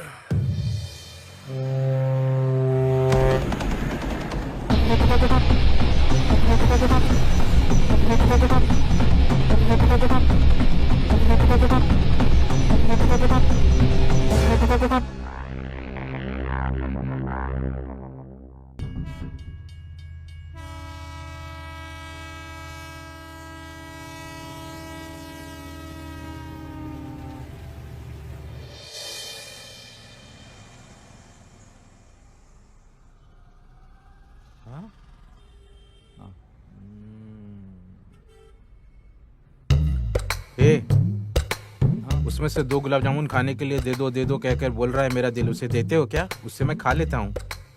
उसमें से 2 गुलाब जामुन खाने के लिए दे दो कहकर बोल रहा है मेरा दिल। उसे देते हो क्या? उससे मैं खा लेता हूँ।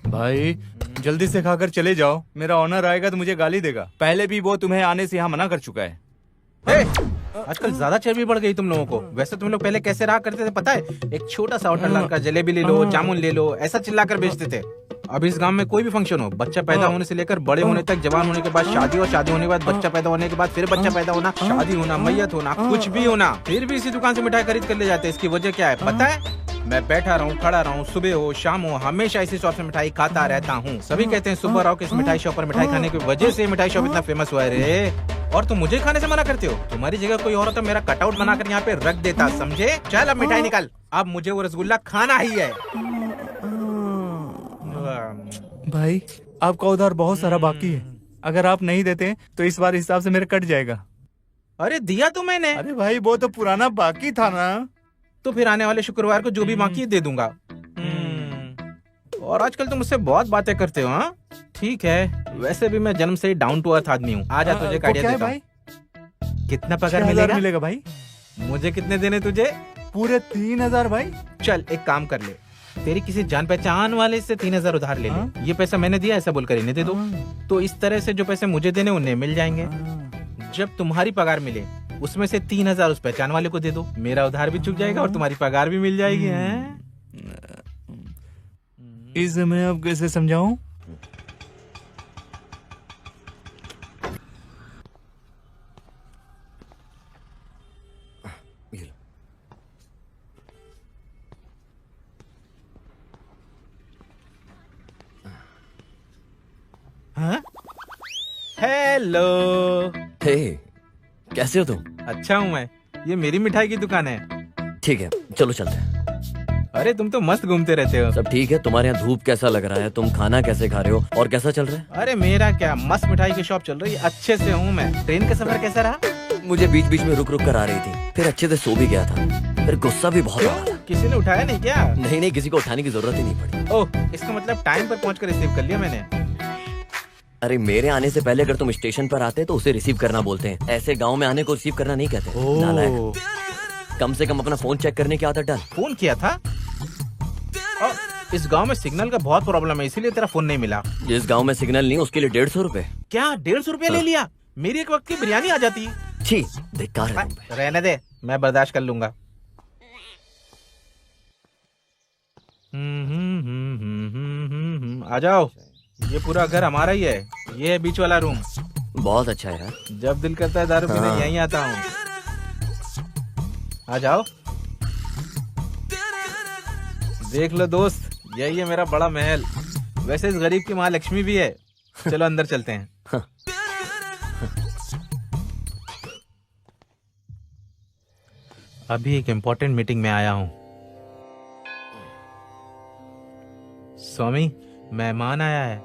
भाई जल्दी से खाकर चले जाओ, मेरा ऑनर आएगा तो मुझे गाली देगा। पहले भी वो तुम्हें आने से यहाँ मना कर चुका है। आजकल ज्यादा चर्बी बढ़ गई तुम लोगों को। वैसे तुम लोग पहले कैसे रहा करते थे पता है? एक छोटा सा होटल डालकर जलेबी ले लो, जामुन ले लो, ऐसा चिल्लाकर बेचते थे। अब इस गांव में कोई भी फंक्शन हो, बच्चा पैदा होने से लेकर बड़े होने तक, जवान होने के बाद शादी, और शादी होने के बाद बच्चा पैदा होने के बाद फिर बच्चा पैदा होना, शादी होना, मैयत होना, कुछ भी होना, फिर भी इसी दुकान से मिठाई खरीद कर ले जाते हैं। इसकी वजह क्या है पता है? मैं बैठा रहूं, खड़ा रहूं, सुबह हो शाम हो, हमेशा इसी शॉप से मिठाई खाता रहता हूँ। सभी कहते हैं सुबह रहो कि इस मिठाई शॉप पर मिठाई खाने की वजह से मिठाई शॉप इतना फेमस हुआ है रे। और तुम मुझे खाने से मना करते हो? तुम्हारी जगह कोई और होता मेरा कटआउट बनाकर यहाँ पे रख देता, समझे? चल अब मिठाई निकाल, अब मुझे वो रसगुल्ला खाना ही है। भाई आपका उधार बहुत सारा बाकी है, अगर आप नहीं देते तो इस बार हिसाब से मेरा कट जाएगा। अरे दिया तो मैंने। अरे भाई वो तो पुराना बाकी था ना। तो फिर आने वाले शुक्रवार को जो भी बाकी है दे दूंगा। और आजकल तुम मुझसे बहुत बातें करते हो। हाँ ठीक है, वैसे भी मैं जन्म से ही डाउन टू अर्थ आदमी हूँ। आजा तुझे काटिया देता हूँ। कितना पगार मिलेगा भाई? मुझे कितने देने तुझे? पूरे 3000 भाई। चल एक काम कर ले, तेरी किसी जान पहचान वाले से 3000 उधार ले ले। ये पैसा मैंने दिया ऐसा बोलकर इन्हें दे दो। तो इस तरह से जो पैसे मुझे देने उन्हें मिल जाएंगे। जब तुम्हारी पगार मिले उसमें से 3000 उस पहचान वाले को दे दो। मेरा उधार भी चुक जाएगा और तुम्हारी पगार भी मिल जाएगी। हैं? इसे मैं अब कैसे समझाऊं? हेलो। हे कैसे हो तुम? अच्छा हूँ मैं, ये मेरी मिठाई की दुकान है। ठीक है चलो चलते हैं। अरे तुम तो मस्त घूमते रहते हो। सब ठीक है, तुम्हारे यहाँ धूप कैसा लग रहा है? तुम खाना कैसे खा रहे हो और कैसा चल रहा है? अरे मेरा क्या, मस्त मिठाई की शॉप चल रही है, अच्छे से हूँ मैं। ट्रेन का सफर कैसा रहा? मुझे बीच बीच में रुक रुक कर आ रही थी, फिर अच्छे से सो भी गया था, फिर गुस्सा भी बहुत आ रहा था। किसी ने उठाया नहीं क्या? नहीं किसी को उठाने की जरूरत ही नहीं पड़ी। ओह इसका मतलब टाइम पर पहुँच कर रिसीव कर लिया मैंने। अरे मेरे आने से पहले अगर तुम स्टेशन पर आते तो उसे रिसीव करना बोलते हैं, ऐसे गांव में आने को रिसीव करना नहीं कहते। नालायक। कम से कम अपना फोन चेक करने की आदत डाल। फोन किया था? इस गांव में सिग्नल का बहुत प्रॉब्लम है, इसीलिए तेरा फोन नहीं मिला। जिस गांव में सिग्नल नहीं उसके लिए 150 रुपए। क्या 150 रुपए ले लिया? मेरी एक वक्त की बिरयानी आ जाती। छी बेकार है। रहने दे, मैं बर्दाश्त कर लूंगा। आ जाओ, ये पूरा घर हमारा ही है। ये है बीच वाला रूम। बहुत अच्छा है यार। जब दिल करता है दारू पीने यहीं आता हूँ। आ जाओ, देख लो दोस्त, यही है मेरा बड़ा महल। वैसे इस गरीब की माँ लक्ष्मी भी है। चलो अंदर चलते हैं। अभी एक इम्पोर्टेंट मीटिंग में आया हूँ। स्वामी मेहमान आया है,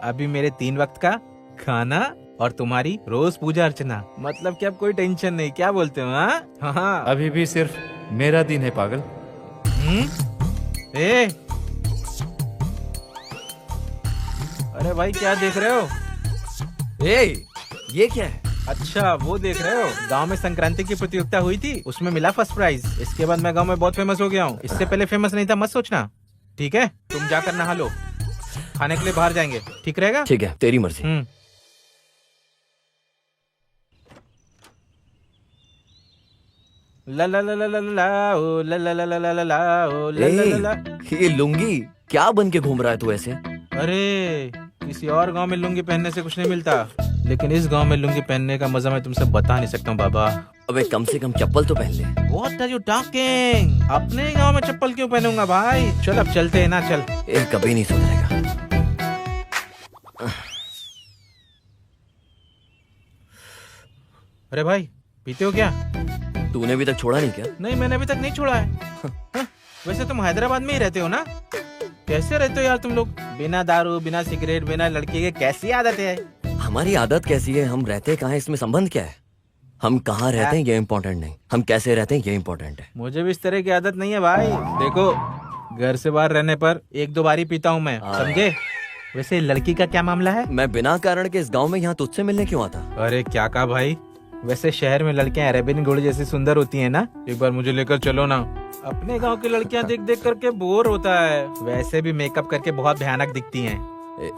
अभी मेरे 3 वक्त का खाना और तुम्हारी रोज पूजा अर्चना। मतलब कि अब कोई टेंशन नहीं, क्या बोलते हो? हाँ अभी भी सिर्फ मेरा दिन है पागल। ए अरे भाई क्या देख रहे हो? ये क्या है? अच्छा वो देख रहे हो, गांव में संक्रांति की प्रतियोगिता हुई थी, उसमें मिला फर्स्ट प्राइज। इसके बाद मैं गांव में बहुत फेमस हो गया हूँ। इससे पहले फेमस नहीं था, मत सोचना। ठीक है, तुम जाकर नहा लो, खाने के लिए बाहर जाएंगे, ठीक रहेगा? ठीक है, तेरी मर्जी। ला ला ला ला ला ला ओ ला ला ला ला ला ला ला ओ ला ला ला ला। ये लुंगी क्या बन के घूम रहा है तू ऐसे? अरे किसी और गांव में लुंगी पहनने से कुछ नहीं मिलता। लेकिन इस गांव में लुंगी पहनने का मजा मैं तुमसे बता नहीं सकता हूँ बाबा। अबे कम से कम चप्पल तो पहन ले। What are you talking? अपने गांव में चप्पल क्यों पहनूंगा भाई? चल अब चलते हैं ना, चल। ये कभी नहीं सुधरेगा। अरे भाई पीते हो क्या? तूने अभी तक छोड़ा नहीं क्या? नहीं, मैंने अभी तक नहीं छोड़ा है। हाँ, वैसे तुम हैदराबाद में ही रहते हो ना? कैसे रहते हो यार तुम लोग? बिना दारू, बिना सिगरेट, बिना लड़की के कैसी आदत है? हमारी आदत कैसी है, हम रहते कहाँ है, इसमें संबंध क्या है? हम कहाँ रहते हैं ये इम्पोर्टेंट नहीं, हम कैसे रहते हैं ये इम्पोर्टेंट है। मुझे भी इस तरह की आदत नहीं है भाई। देखो, घर से बाहर रहने पर 1-2 बार ही पीता हूँ मैं, समझे? वैसे लड़की का क्या मामला है? मैं बिना कारण के इस गांव में यहाँ तुझसे मिलने क्यों आता? अरे क्या कहा भाई? वैसे शहर में लड़कियां अरेबियन घोड़े जैसी सुंदर होती हैं ना? एक बार मुझे लेकर चलो ना। अपने गांव की लड़कियां देख देख करके बोर होता है। वैसे भी मेकअप करके बहुत भयानक दिखती हैं।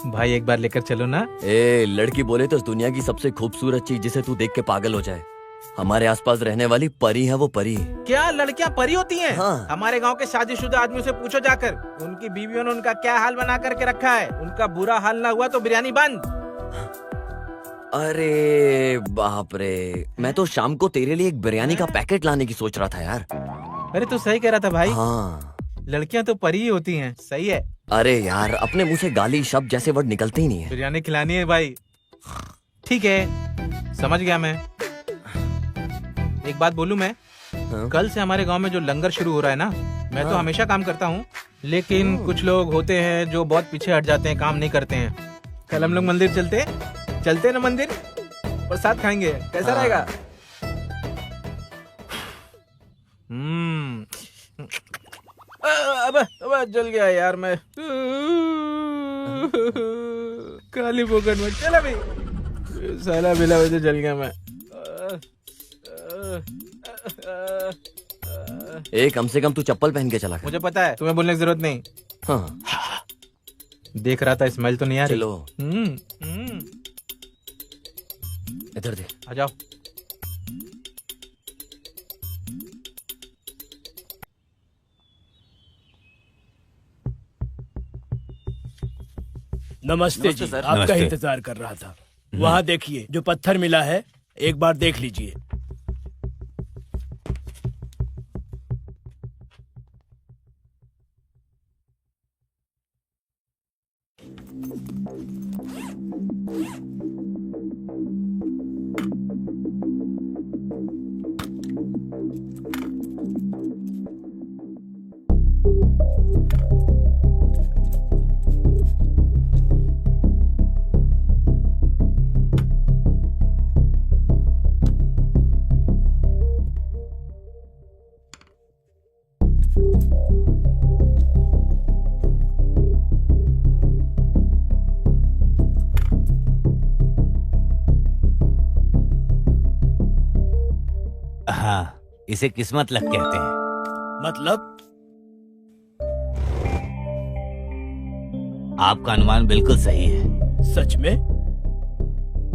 भाई एक बार लेकर चलो ना। लड़की बोले तो इस दुनिया की सबसे खूबसूरत चीज जिसे तू देख के पागल हो जाए। हमारे आसपास रहने वाली परी है वो परी। क्या लड़कियां परी होती हैं? हाँ। हमारे गांव के शादीशुदा आदमियों से पूछो जाकर, उनकी बीवियों ने उनका क्या हाल बना करके रखा है। उनका बुरा हाल ना हुआ तो बिरयानी बंद। अरे बाप रे, मैं तो शाम को तेरे लिए एक बिरयानी का पैकेट लाने की सोच रहा था यार। अरे तू सही कह रहा था भाई। हाँ, लड़कियां तो परी ही होती हैं, सही है। अरे यार, अपने मुंह से गाली शब्द जैसे वर्ड निकलते ही नहीं है। बिरयानी खिलानी है भाई। ठीक है, समझ गया मैं। एक बात बोलूं मैं? हाँ? कल से हमारे गांव में जो लंगर शुरू हो रहा है ना, मैं तो हमेशा काम करता हूँ, लेकिन कुछ लोग होते हैं जो बहुत पीछे हट जाते हैं, काम नहीं करते हैं। कल हम लोग मंदिर चलते ना मंदिर, प्रसाद खाएंगे, कैसा रहेगा? अब जल गया यार मैं। काली पोकट में चला भी साला बिला वजह जल गया मैं। कम से कम तू चप्पल पहन के चला कर। मुझे पता है, तुम्हें बोलने की जरूरत नहीं। हाँ। देख रहा था, स्मेल तो नहीं आ रही। चलो इधर दे। आ जाओ। नमस्ते जी, सर। आपका नमस्ते। इंतजार कर रहा था। वहाँ देखिए, जो पत्थर मिला है, एक बार देख लीजिए। हाँ, इसे किस्मत लक कहते हैं। मतलब? आपका अनुमान बिल्कुल सही है। सच में?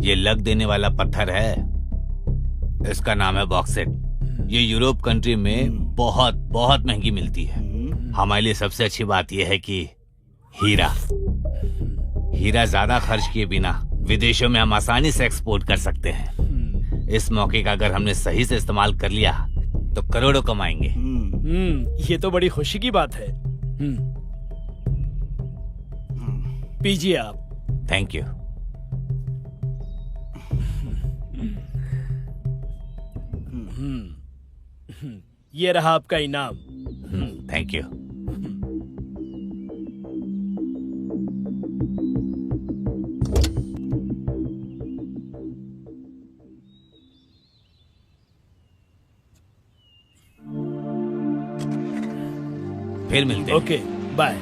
ये लक देने वाला पत्थर है, इसका नाम है बॉक्सेट। ये यूरोप कंट्री में बहुत बहुत महंगी मिलती है। हमारे लिए सबसे अच्छी बात यह है कि हीरा ज्यादा खर्च किए बिना विदेशों में हम आसानी से एक्सपोर्ट कर सकते हैं। इस मौके का अगर हमने सही से इस्तेमाल कर लिया तो करोड़ों कमाएंगे। ये तो बड़ी खुशी की बात है। पीजिए आप। Thank you. ये रहा आपका इनाम। Thank you. फिर मिलते हैं। Okay, bye.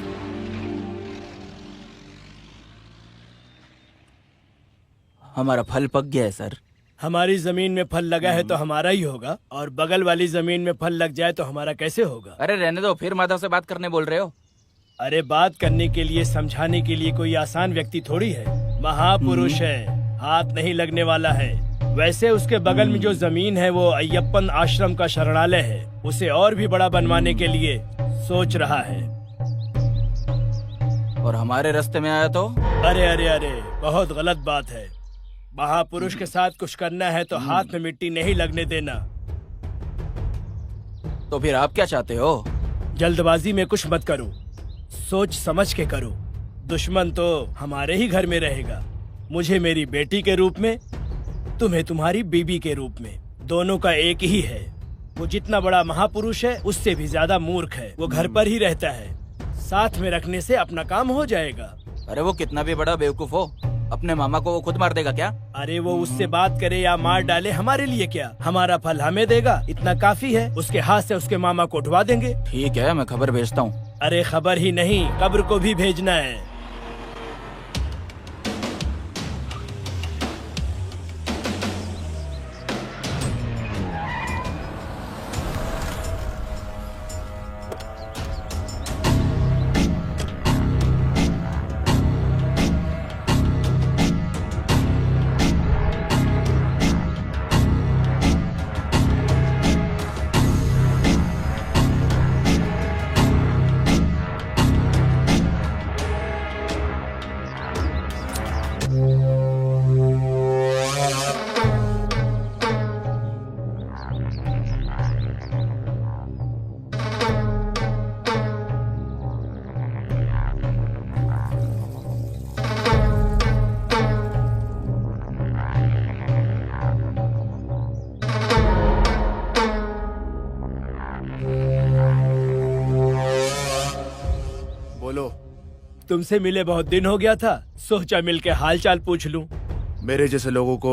हमारा फल पक गया है सर। हमारी जमीन में फल लगा है तो हमारा ही होगा, और बगल वाली जमीन में फल लग जाए तो हमारा कैसे होगा? अरे रहने दो, फिर माधव से बात करने बोल रहे हो? अरे बात करने के लिए, समझाने के लिए कोई आसान व्यक्ति थोड़ी है। महापुरुष है, हाथ नहीं लगने वाला है। वैसे उसके बगल में जो जमीन है वो अय्यप्पन आश्रम का शरणालय है, उसे और भी बड़ा बनवाने के लिए सोच रहा है। और हमारे रास्ते में आया तो? अरे अरे अरे, बहुत गलत बात है। महापुरुष के साथ कुछ करना है तो हाथ में मिट्टी नहीं लगने देना। तो फिर आप क्या चाहते हो? जल्दबाजी में कुछ मत करो, सोच समझ के करो। दुश्मन तो हमारे ही घर में रहेगा, मुझे मेरी बेटी के रूप में, तुम्हें तुम्हारी बीबी के रूप में। दोनों का एक ही है। वो जितना बड़ा महापुरुष है उससे भी ज्यादा मूर्ख है। वो घर पर ही रहता है, साथ में रखने से अपना काम हो जाएगा। अरे वो कितना भी बड़ा बेवकूफ हो, अपने मामा को वो खुद मार देगा क्या? अरे वो उससे बात करे या मार डाले, हमारे लिए क्या, हमारा फल हमें देगा, इतना काफी है। उसके हाथ से उसके मामा को उठवा देंगे। ठीक है, मैं खबर भेजता हूँ। अरे खबर ही नहीं, कब्र को भी भेजना है। तुमसे मिले बहुत दिन हो गया था, सोचा मिलके हाल चाल पूछ लूं। मेरे जैसे लोगों को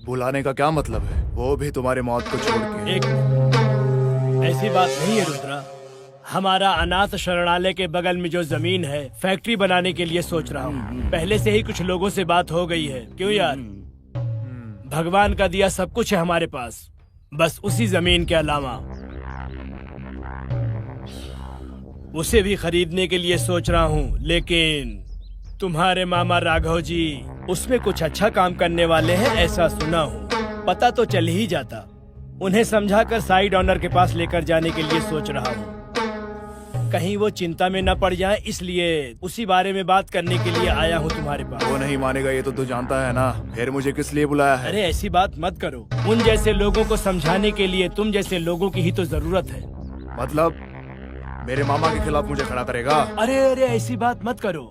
बुलाने का क्या मतलब है, वो भी तुम्हारे मौत को छोड़ के। एक ऐसी बात नहीं है रुद्रा, हमारा अनाथ शरणालय के बगल में जो जमीन है फैक्ट्री बनाने के लिए सोच रहा हूँ। पहले से ही कुछ लोगों से बात हो गई है। क्यों यार, भगवान का दिया सब कुछ है हमारे पास, बस उसी जमीन के अलावा उसे भी खरीदने के लिए सोच रहा हूँ। लेकिन तुम्हारे मामा राघव जी उसमें कुछ अच्छा काम करने वाले हैं ऐसा सुना हूँ, पता तो चल ही जाता। उन्हें समझाकर साइड ऑनर के पास लेकर जाने के लिए सोच रहा हूँ, कहीं वो चिंता में न पड़ जाए, इसलिए उसी बारे में बात करने के लिए आया हूँ तुम्हारे पास। वो नहीं मानेगा ये तो तू जानता है ना, फिर मुझे किस लिए बुलाया है? अरे ऐसी बात मत करो, उन जैसे लोगों को समझाने के लिए तुम जैसे लोगों की ही तो जरूरत है। मतलब मेरे मामा के खिलाफ मुझे खड़ा करेगा? अरे अरे ऐसी बात मत करो,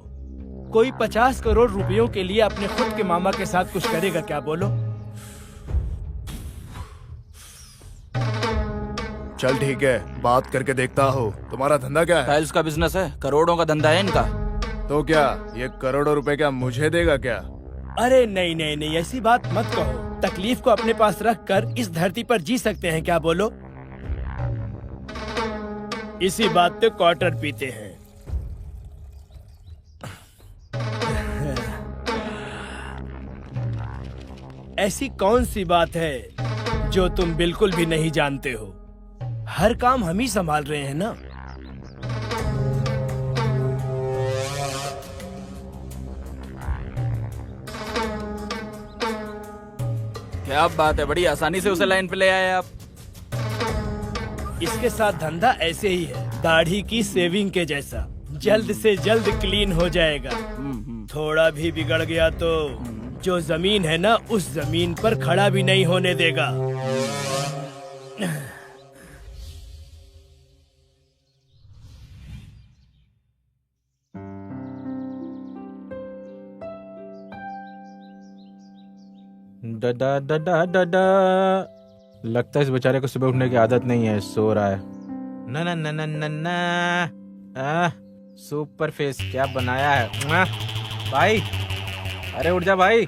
कोई 50 करोड़ रुपयों के लिए अपने खुद के मामा के साथ कुछ करेगा क्या, बोलो? चल ठीक है, बात करके देखता हूँ। तुम्हारा धंधा क्या है? टाइल्स का बिजनेस है, करोड़ों का धंधा है इनका। तो क्या ये करोड़ों रुपए क्या मुझे देगा क्या? अरे नहीं नहीं नहीं, ऐसी बात मत कहो। तकलीफ को अपने पास रख कर इस धरती पर जी सकते हैं क्या, बोलो? इसी बात पे क्वार्टर पीते हैं। ऐसी कौन सी बात है जो तुम बिल्कुल भी नहीं जानते हो? हर काम हम ही संभाल रहे हैं ना। क्या बात है, बड़ी आसानी से उसे लाइन पे ले आए आप। इसके साथ धंधा ऐसे ही है, दाढ़ी की सेविंग के जैसा, जल्द से जल्द क्लीन हो जाएगा। थोड़ा भी बिगड़ गया तो जो जमीन है ना, उस जमीन पर खड़ा भी नहीं होने देगा। डडा डडा डडा। लगता है इस बेचारे को सुबह उठने की आदत नहीं है, सो रहा है। ना ना ना ना ना ना, सुपर फेस क्या बनाया है भाई। अरे उठ जा भाई,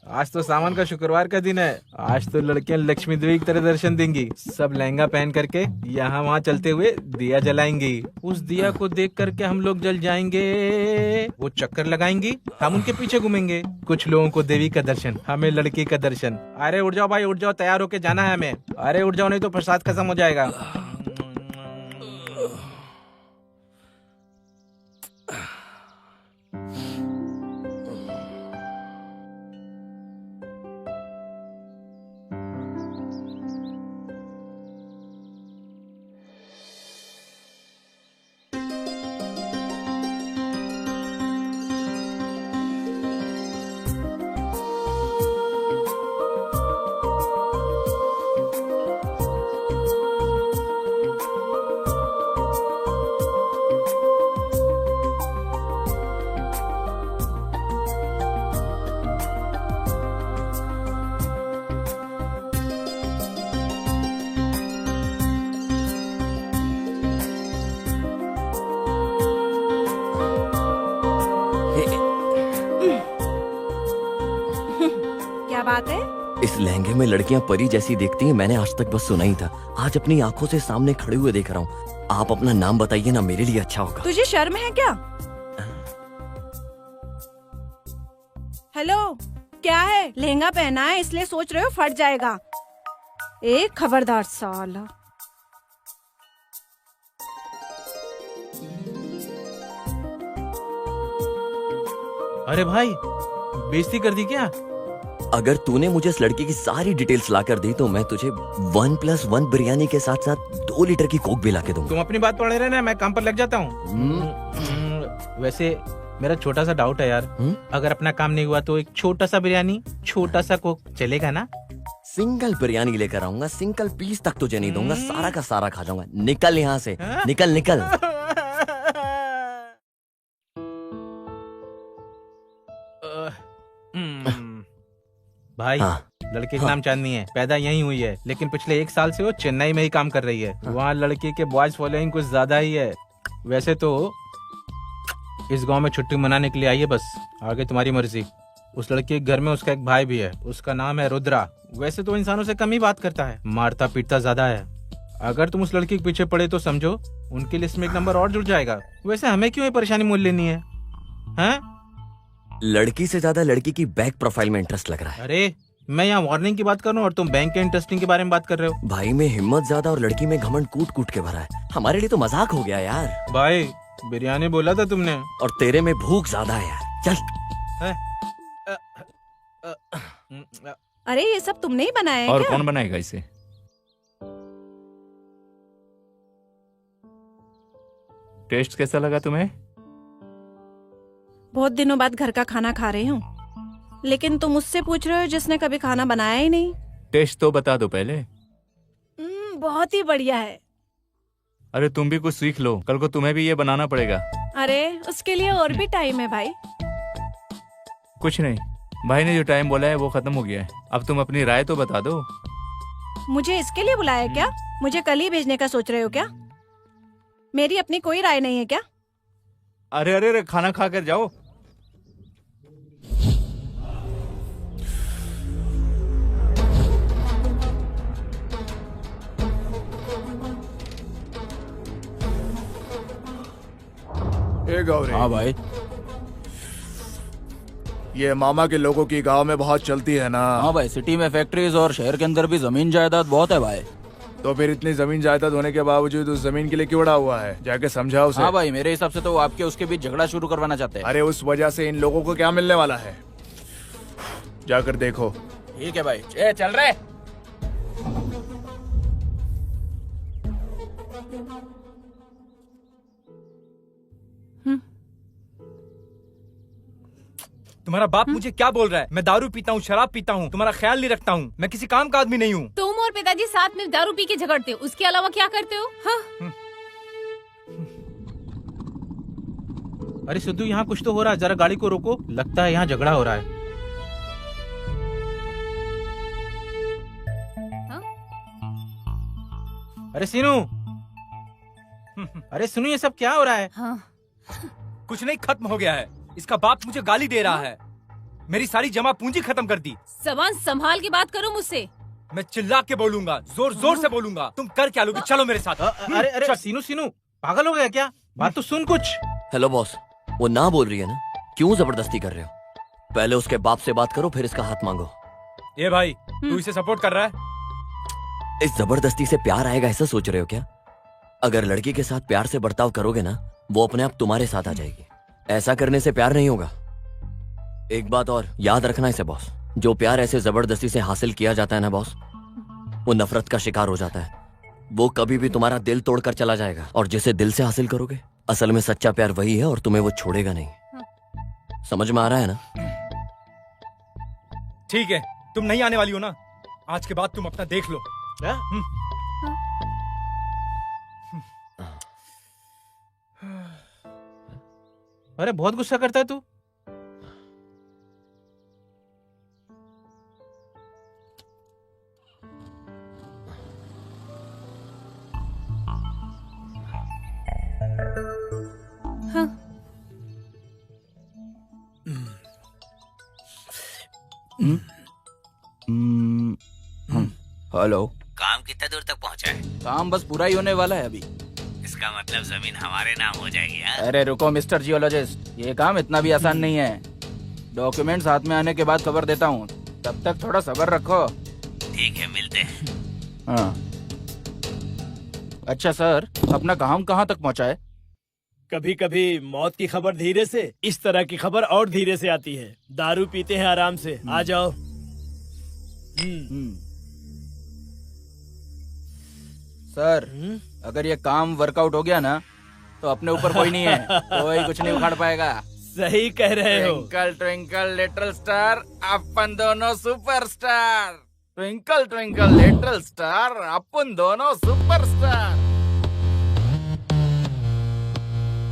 आज तो सावन का शुक्रवार का दिन है। आज तो लड़कियां लक्ष्मी देवी की तरह दर्शन देंगी। सब लहंगा पहन करके यहाँ वहाँ चलते हुए दिया जलाएंगी। उस दिया को देख करके हम लोग जल जाएंगे। वो चक्कर लगाएंगी, हम उनके पीछे घूमेंगे। कुछ लोगों को देवी का दर्शन, हमें लड़की का दर्शन। अरे उठ जाओ भाई, उठ जाओ, तैयार होके जाना है हमें। अरे उठ जाओ, नहीं तो प्रसाद खत्म हो जाएगा। क्या बात है? इस लहंगे में लड़कियां परी जैसी दिखती हैं, मैंने आज तक बस सुना ही था। आज अपनी आंखों से सामने खड़े हुए देख रहा हूँ। आप अपना नाम बताइए ना, मेरे लिए अच्छा होगा। तुझे शर्म है क्या? हेलो, क्या है? लहंगा पहना है इसलिए सोच रहे हो फट जाएगा। एक खबरदार साला। अरे भाई, बेइज्जती कर दी क्या? अगर तूने मुझे इस लड़की की सारी डिटेल्स ला कर दी तो मैं तुझे 1+1 बिरयानी के साथ साथ 2 लीटर की कोक भी ला के दूंगा। तुम अपनी बात पढ़े रहना, मैं काम पर लग जाता हूँ। वैसे मेरा छोटा सा डाउट है यार। अगर अपना काम नहीं हुआ तो एक छोटा सा बिरयानी, छोटा सा कोक चलेगा ना? सिंगल बिरयानी लेकर आऊंगा, सिंगल पीस तक तुझे नहीं दूंगा, सारा का सारा खा जाऊंगा। निकल यहाँ से, निकल निकल। भाई, लड़के का नाम चांदनी है, पैदा यहीं हुई है, लेकिन पिछले 1 साल से वो चेन्नई में ही काम कर रही है। वहाँ लड़के के बॉयज फॉलोइंग कुछ ज्यादा ही है। वैसे तो इस गांव में छुट्टी मनाने के लिए आई है, बस आगे तुम्हारी मर्जी। उस लड़के के घर में उसका एक भाई भी है, उसका नाम है रुद्रा। वैसे तो इंसानों से कम ही बात करता है, मारता पीटता ज्यादा है। अगर तुम उस लड़की के पीछे पड़े तो समझो उनकी लिस्ट में एक नंबर और जुड़ जाएगा। वैसे हमें क्यों ये परेशानी मोल लेनी है, हैं? लड़की से ज्यादा लड़की की बैक प्रोफाइल में इंटरेस्ट लग रहा है। अरे मैं यहाँ वार्निंग की बात कर रहा हूँ और तुम बैंक के इंटरेस्टिंग के बारे में बात कर रहे हो। भाई में हिम्मत ज्यादा और लड़की में घमंड कूट कूट के भरा है। हमारे लिए तो मजाक हो गया यार। भाई बिरयानी बोला था तुमने, और तेरे में भूख ज्यादा है यार। चल। अरे ये सब तुमने ही बनाया है और क्या? कौन बनाएगा इसे? टेस्ट कैसा लगा तुम्हें? बहुत दिनों बाद घर का खाना खा रही हूँ, लेकिन तुम मुझसे पूछ रहे हो जिसने कभी खाना बनाया ही नहीं। टेस्ट तो बता दो पहले। बहुत ही बढ़िया है। अरे तुम भी कुछ सीख लो, कल को तुम्हें भी ये बनाना पड़ेगा। अरे उसके लिए और भी टाइम है भाई। कुछ नहीं, भाई ने जो टाइम बोला है वो खत्म हो गया है। अब तुम अपनी राय तो बता दो। मुझे इसके लिए बुलाया क्या? मुझे कल ही भेजने का सोच रहे हो क्या? मेरी अपनी कोई राय नहीं है क्या? अरे अरे अरे, खाना खा कर जाओ। गौरी। हाँ भाई। ये मामा के लोगों की गांव में बहुत चलती है ना? हाँ भाई, सिटी में फैक्ट्रीज और शहर के अंदर भी जमीन जायदाद बहुत है भाई। तो फिर इतनी जमीन जायदाद होने के बावजूद उस जमीन के लिए क्यों अड़ा हुआ है? जाके समझाओ उसे। हाँ भाई, मेरे हिसाब से तो वो आपके उसके बीच झगड़ा शुरू करवाना चाहते हैं। अरे उस वजह से इन लोगों को क्या मिलने वाला है, जाकर देखो। ठीक है भाई, चल रहे। तुम्हारा बाप मुझे क्या बोल रहा है? मैं दारू पीता हूँ, शराब पीता हूँ, तुम्हारा ख्याल नहीं रखता हूँ, मैं किसी काम का आदमी नहीं हूँ। तुम और पिताजी साथ में दारू पी के झगड़ते हो, उसके अलावा क्या करते हो? हाँ? अरे सिद्धू, यहाँ कुछ तो हो रहा है, जरा गाड़ी को रोको। लगता है यहाँ झगड़ा हो रहा है। अरे सीनू, अरे सुनो, ये सब क्या हो रहा है? हाँ। कुछ नहीं, खत्म हो गया है। इसका बाप मुझे गाली दे रहा है, मेरी सारी जमा पूंजी खत्म कर दी। जबान संभाल के बात करो मुझसे। मैं चिल्ला के बोलूंगा, जोर जोर से बोलूंगा। तुम कर क्या लोगे? चलो मेरे साथ। अरे अरे सीनू, पागल हो गया क्या? बात तो सुन कुछ। हेलो बॉस, वो ना बोल रही है ना, क्यों जबरदस्ती कर रहे हो? पहले उसके बाप से बात करो, फिर इसका हाथ मांगो। ये भाई, तू इसे सपोर्ट कर रहा है? इस जबरदस्ती से प्यार आएगा ऐसा सोच रहे हो क्या? अगर लड़की के साथ प्यार से बर्ताव करोगे ना, वो अपने आप तुम्हारे साथ आ जाएगी। ऐसा करने से प्यार नहीं होगा। एक बात और याद रखना इसे बॉस, जो प्यार ऐसे जबरदस्ती से हासिल किया जाता है ना बॉस, वो नफरत का शिकार हो जाता है। वो कभी भी तुम्हारा दिल तोड़कर चला जाएगा, और जिसे दिल से हासिल करोगे, असल में सच्चा प्यार वही है और तुम्हें वो छोड़ेगा नहीं। समझ में आ रहा है ना? ठीक है, तुम नहीं आने वाली हो ना? आज के बाद तुम अपना देख लो। अरे बहुत गुस्सा करता है तू। हाँ। हेलो। काम कितना दूर तक पहुंचा है? काम बस पूरा ही होने वाला है अभी। इसका मतलब जमीन हमारे नाम हो जाएगी। हाँ? अरे रुको मिस्टर जियोलॉजिस्ट, ये काम इतना भी आसान नहीं है। डॉक्यूमेंट्स हाथ में आने के बाद खबर देता हूँ, तब तक थोड़ा सब्र रखो। ठीक है, मिलते हैं। हाँ। अच्छा सर, अपना काम कहाँ तक पहुँचा है? कभी कभी मौत की खबर धीरे से, इस तरह की खबर और धीरे से आती है। दारू पीते हैं आराम से, आ जाओ। सर, अगर ये काम वर्कआउट हो गया ना, तो अपने ऊपर कोई नहीं है, कोई कुछ नहीं उखाड़ पाएगा। सही कह रहे हो। ट्विंकल ट्विंकल लिटिल स्टार, अपन दोनों superstar. Twinkle twinkle little star, अपन दोनों superstar.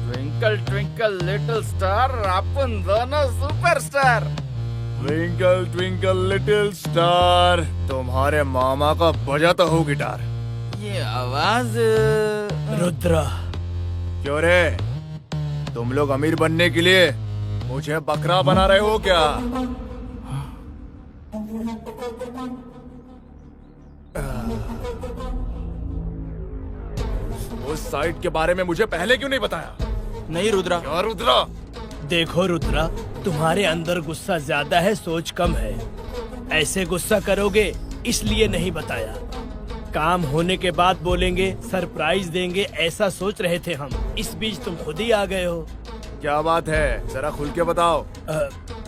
Twinkle twinkle little star, अपन दोनों superstar. Twinkle twinkle little star, तुम्हारे मामा का बजाता हो गिटार। ये आवाज रुद्रा। क्यों रे, तुम लोग अमीर बनने के लिए मुझे बकरा बना रहे हो क्या? उस साइट के बारे में मुझे पहले क्यों नहीं बताया? नहीं रुद्रा। क्या रुद्रा? देखो रुद्रा, तुम्हारे अंदर गुस्सा ज्यादा है, सोच कम है। ऐसे गुस्सा करोगे इसलिए नहीं बताया। काम होने के बाद बोलेंगे, सरप्राइज देंगे, ऐसा सोच रहे थे हम। इस बीच तुम खुद ही आ गए हो। क्या बात है, जरा खुल के बताओ।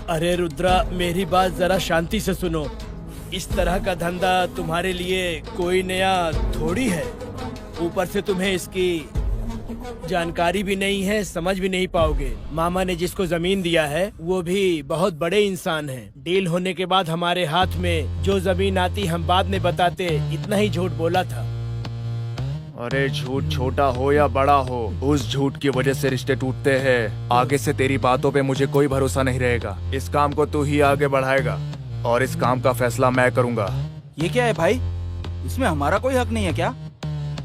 अरे रुद्रा, मेरी बात जरा शांति से सुनो। इस तरह का धंधा तुम्हारे लिए कोई नया थोड़ी है। ऊपर से तुम्हें इसकी जानकारी भी नहीं है, समझ भी नहीं पाओगे। मामा ने जिसको जमीन दिया है वो भी बहुत बड़े इंसान हैं। डील होने के बाद हमारे हाथ में जो जमीन आती हम बाद में बताते, इतना ही झूठ बोला था। अरे झूठ छोटा हो या बड़ा हो, उस झूठ की वजह से रिश्ते टूटते हैं। आगे से तेरी बातों पे मुझे कोई भरोसा नहीं रहेगा। इस काम को तू ही आगे बढ़ाएगा और इस काम का फैसला मैं करूंगा। ये क्या है भाई, इसमें हमारा कोई हक नहीं है क्या?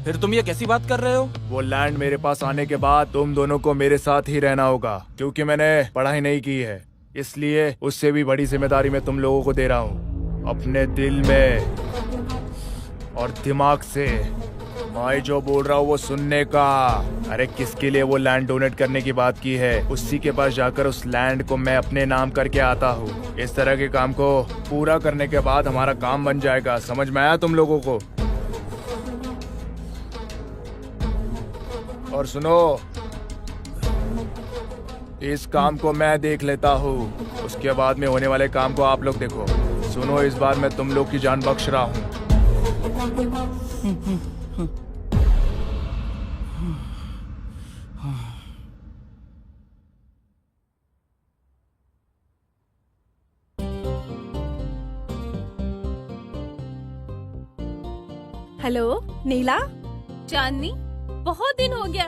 फिर तुम ये कैसी बात कर रहे हो? वो लैंड मेरे पास आने के बाद तुम दोनों को मेरे साथ ही रहना होगा, क्योंकि मैंने पढ़ाई नहीं की है। इसलिए उससे भी बड़ी जिम्मेदारी मैं तुम लोगों को दे रहा हूँ। अपने दिल में और दिमाग से मैं जो बोल रहा हूँ वो सुनने का। अरे किसके लिए वो लैंड डोनेट करने की बात की है, उसी के पास जाकर उस लैंड को मैं अपने नाम करके आता हूँ। इस तरह के काम को पूरा करने के बाद हमारा काम बन जाएगा। समझ में आया तुम लोगों को? और सुनो, इस काम को मैं देख लेता हूँ, उसके बाद में होने वाले काम को आप लोग देखो। सुनो, इस बार मैं तुम लोग की जान बख्श रहा हूँ। हेलो नीला। चांदनी, बहुत दिन हो गया,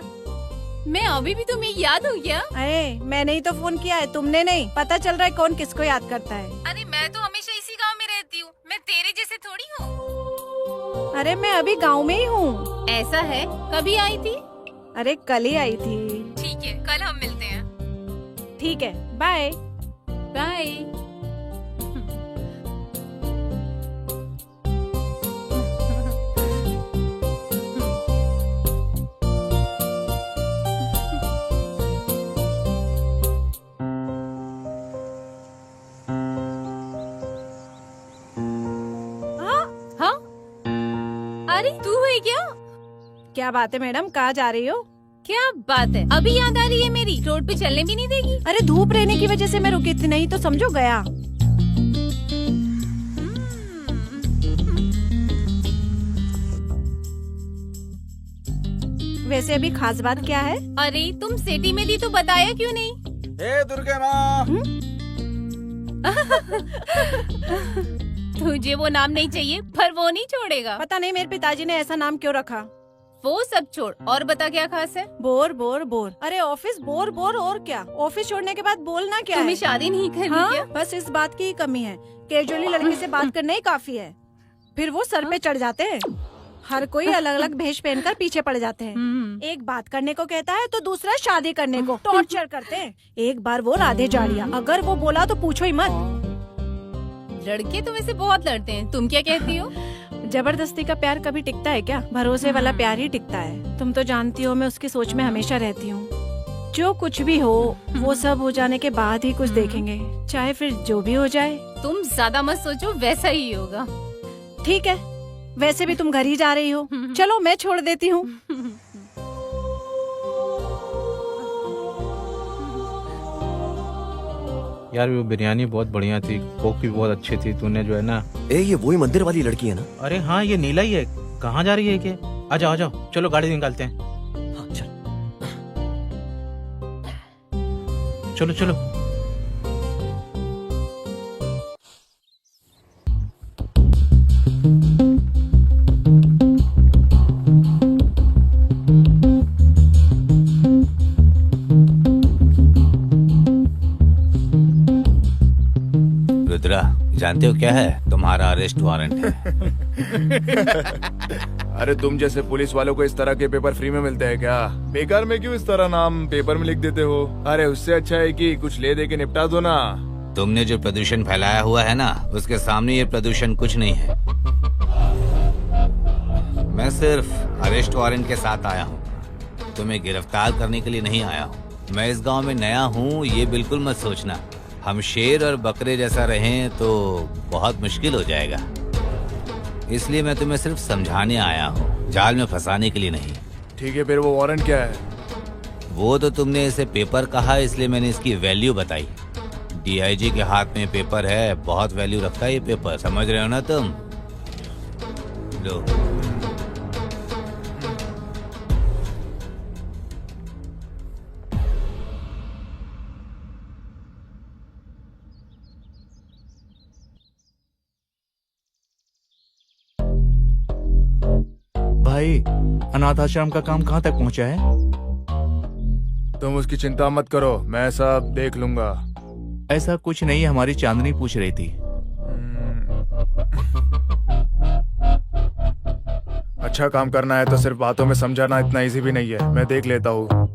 मैं अभी भी तुम्हें याद हूँ क्या? अरे मैंने ही तो फोन किया है, तुमने नहीं। पता चल रहा है कौन किसको याद करता है। अरे मैं तो हमेशा इसी गांव में रहती हूँ, मैं तेरे जैसे थोड़ी हूँ। अरे मैं अभी गांव में ही हूँ। ऐसा है, कभी आई थी? अरे कल ही आई थी। ठीक है, कल हम मिलते हैं। ठीक है, बाय बाय। अरे तू है क्या? क्या बात है मैडम, कहाँ जा रही हो? क्या बात है, अभी याद आ रही है मेरी। रोड पे चलने भी नहीं देगी? अरे धूप रहने की वजह से मैं रुकी थी, नहीं तो समझो गया। वैसे अभी खास बात क्या है? अरे तुम सिटी में थी तो बताया क्यों नहीं? हे दुर्गे माँ। तुझे वो नाम नहीं चाहिए, पर वो नहीं छोड़ेगा। पता नहीं मेरे पिताजी ने ऐसा नाम क्यों रखा। वो सब छोड़, और बता क्या खास है? Bore bore bore. अरे ऑफिस बोर बोर, और क्या? ऑफिस छोड़ने के बाद बोलना क्या है? तुम्हें शादी नहीं करनी हाँ, क्या? बस इस बात की ही कमी है। कैजुअली लड़की से बात करना ही काफी है, फिर वो सर पे चढ़ जाते हैं। हर कोई अलग अलग भेष पहनकर पीछे पड़ जाते हैं। एक बात करने को कहता है तो दूसरा शादी करने को टॉर्चर करते हैं। एक बार वो राधे जाड़िया, अगर वो बोला तो पूछो ही मत। लड़के तो वैसे बहुत लड़ते हैं, तुम क्या कहती हो? जबरदस्ती का प्यार कभी टिकता है क्या? भरोसे वाला प्यार ही टिकता है। तुम तो जानती हो मैं उसकी सोच में हमेशा रहती हूँ। जो कुछ भी हो वो सब हो जाने के बाद ही कुछ देखेंगे, चाहे फिर जो भी हो जाए। तुम ज्यादा मत सोचो, वैसा ही होगा। ठीक है, वैसे भी तुम घर ही जा रही हो, चलो मैं छोड़ देती हूँ। यार वो बिरयानी बहुत बढ़िया थी, कोक भी बहुत अच्छी थी। तूने जो है ना, ये वही मंदिर वाली लड़की है ना? अरे हाँ, ये नीला ही है। कहाँ जा रही है ये? आ जाओ आ जाओ, चलो गाड़ी निकालते हैं। हाँ, चल। चलो चलो। रुद्रा, जानते हो क्या है? तुम्हारा अरेस्ट वारंट है। अरे तुम जैसे पुलिस वालों को इस तरह के पेपर फ्री में मिलते हैं क्या? बेकार में क्यों इस तरह नाम पेपर में लिख देते हो? अरे उससे अच्छा है कि कुछ ले दे के निपटा दो ना। तुमने जो प्रदूषण फैलाया हुआ है ना, उसके सामने ये प्रदूषण कुछ नहीं है। मैं सिर्फ अरेस्ट वारंट के साथ आया हूँ, तुम्हें गिरफ्तार करने के लिए नहीं आया हूँ। मैं इस गांव में नया हूँ, ये बिल्कुल मत सोचना हम शेर और बकरे जैसा रहें तो बहुत मुश्किल हो जाएगा। इसलिए मैं तुम्हें सिर्फ समझाने आया हूँ, जाल में फंसाने के लिए नहीं। ठीक है, फिर वो वारंट क्या है? वो तो तुमने इसे पेपर कहा, इसलिए मैंने इसकी वैल्यू बताई। डीआईजी के हाथ में पेपर है, बहुत वैल्यू रखता है ये पेपर, समझ रहे हो ना तुम? लो। भाई, अनाथ आश्रम का काम कहाँ तक पहुँचा है? तुम उसकी चिंता मत करो, मैं सब देख लूंगा। ऐसा कुछ नहीं, हमारी चांदनी पूछ रही थी। अच्छा काम करना है तो सिर्फ बातों में समझाना इतना इजी भी नहीं है, मैं देख लेता हूँ।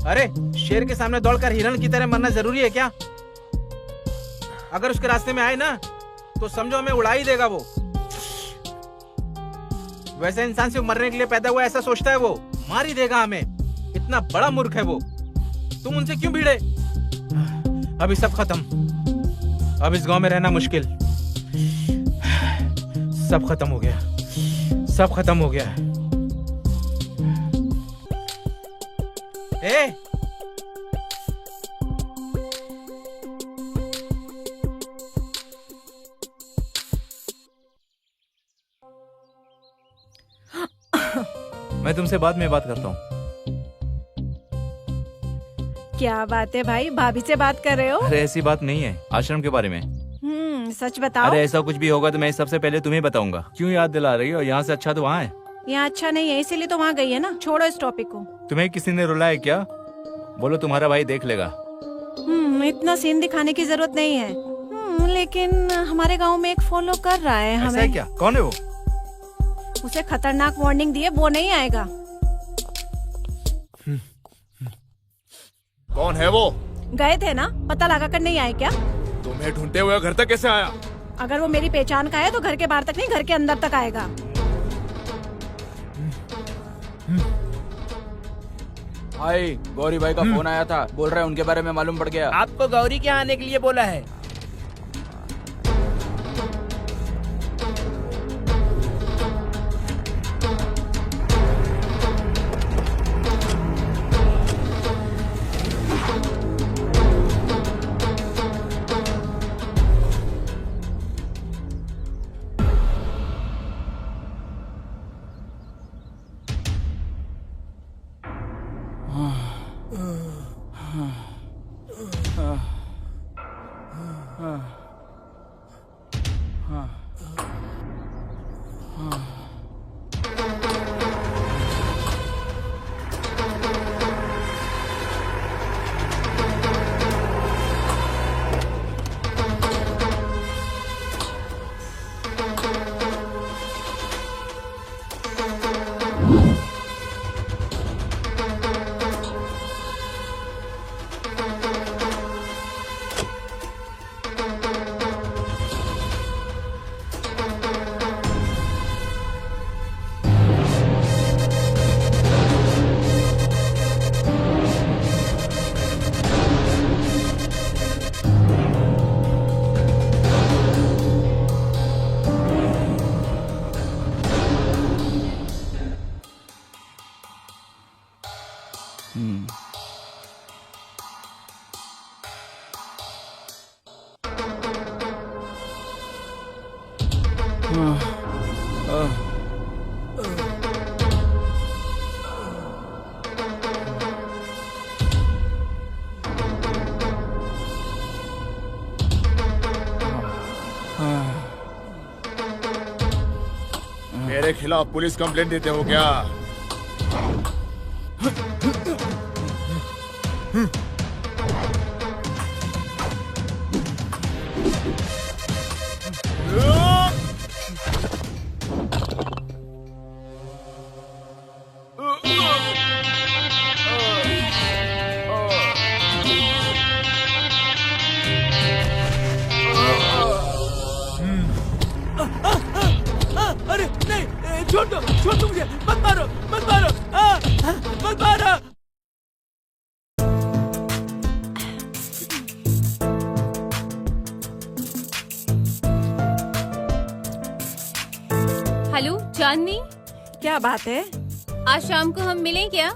अरे शेर के सामने दौड़कर हिरण की तरह मरना जरूरी है क्या? अगर उसके रास्ते में आए ना तो समझो हमें उड़ा ही देगा वो। वैसे इंसान सिर्फ मरने के लिए पैदा हुआ ऐसा सोचता है वो, मार ही देगा हमें। इतना बड़ा मूर्ख है वो। तुम उनसे क्यों भिड़े? अभी सब खत्म, अब इस गांव में रहना मुश्किल। सब खत्म हो गया, सब खत्म हो गया। ए! मैं तुमसे बाद में बात करता हूँ। क्या बात है भाई, भाभी से बात कर रहे हो? अरे ऐसी बात नहीं है, आश्रम के बारे में। सच बताओ। अरे ऐसा कुछ भी होगा तो मैं सबसे पहले तुम्हें बताऊंगा। क्यों याद दिला रही हो? यहाँ से अच्छा तो वहाँ है। यहाँ अच्छा नहीं है, इसीलिए तो वहाँ गई है ना। छोड़ो इस टॉपिक को। तुम्हें किसी ने रुलाया क्या? बोलो तुम्हारा भाई देख लेगा। इतना सीन दिखाने की जरूरत नहीं है। लेकिन हमारे गांव में एक फॉलो कर रहा है हमें। ऐसा क्या? कौन है वो? उसे खतरनाक वार्निंग दिए, वो नहीं आएगा। कौन है वो? गए थे ना, पता लगा कर नहीं आए क्या? तुम्हें ढूंढते हुए घर तक कैसे आया? अगर वो मेरी पहचान का है तो घर के बाहर तक नहीं, घर के अंदर तक आएगा। भाई, गौरी भाई का फोन आया था, बोल रहे हैं उनके बारे में मालूम पड़ गया। आपको गौरी के आने के लिए बोला है? मेरे खिलाफ पुलिस कंप्लेंट देते हो क्या? अरे नहीं, छोड़ दो मुझे, मत मारो, मत मारो। हेलो चांदनी, क्या बात है? आज शाम को हम मिलें क्या?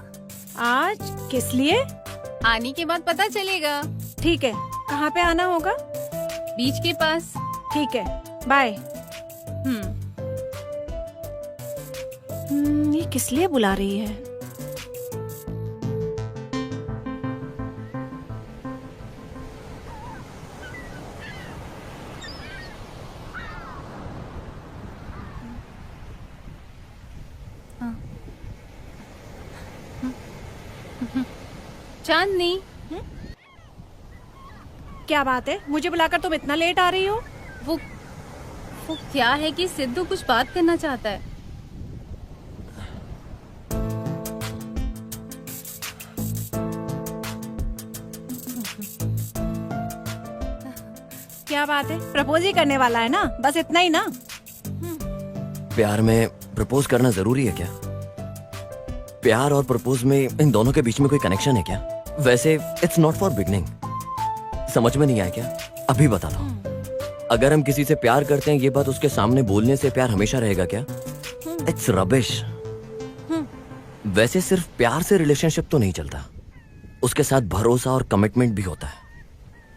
आज किस लिए? आने के बाद पता चलेगा। ठीक है, कहाँ पे आना होगा? बीच के पास। ठीक है, बाय। ये किस लिए बुला रही है? चांदनी, क्या बात है? मुझे बुलाकर तुम इतना लेट आ रही हो? वो क्या है कि सिद्धू कुछ बात करना चाहता है। क्या बात है? प्रपोज ही करने वाला है ना? बस इतना ही ना? प्यार में प्रपोज करना जरूरी है क्या? प्यार और प्रपोज में इन दोनों के बीच में कोई कनेक्शन है क्या? वैसे इट्स नॉट फॉर बिगनिंग। समझ में नहीं आया क्या? अभी बताता हूँ। अगर हम किसी से प्यार करते हैं, ये बात उसके सामने बोलने से प्यार हमेशा रहेगा क्या? It's rubbish. वैसे सिर्फ प्यार से रिलेशनशिप तो नहीं चलता, उसके साथ भरोसा और कमिटमेंट भी होता है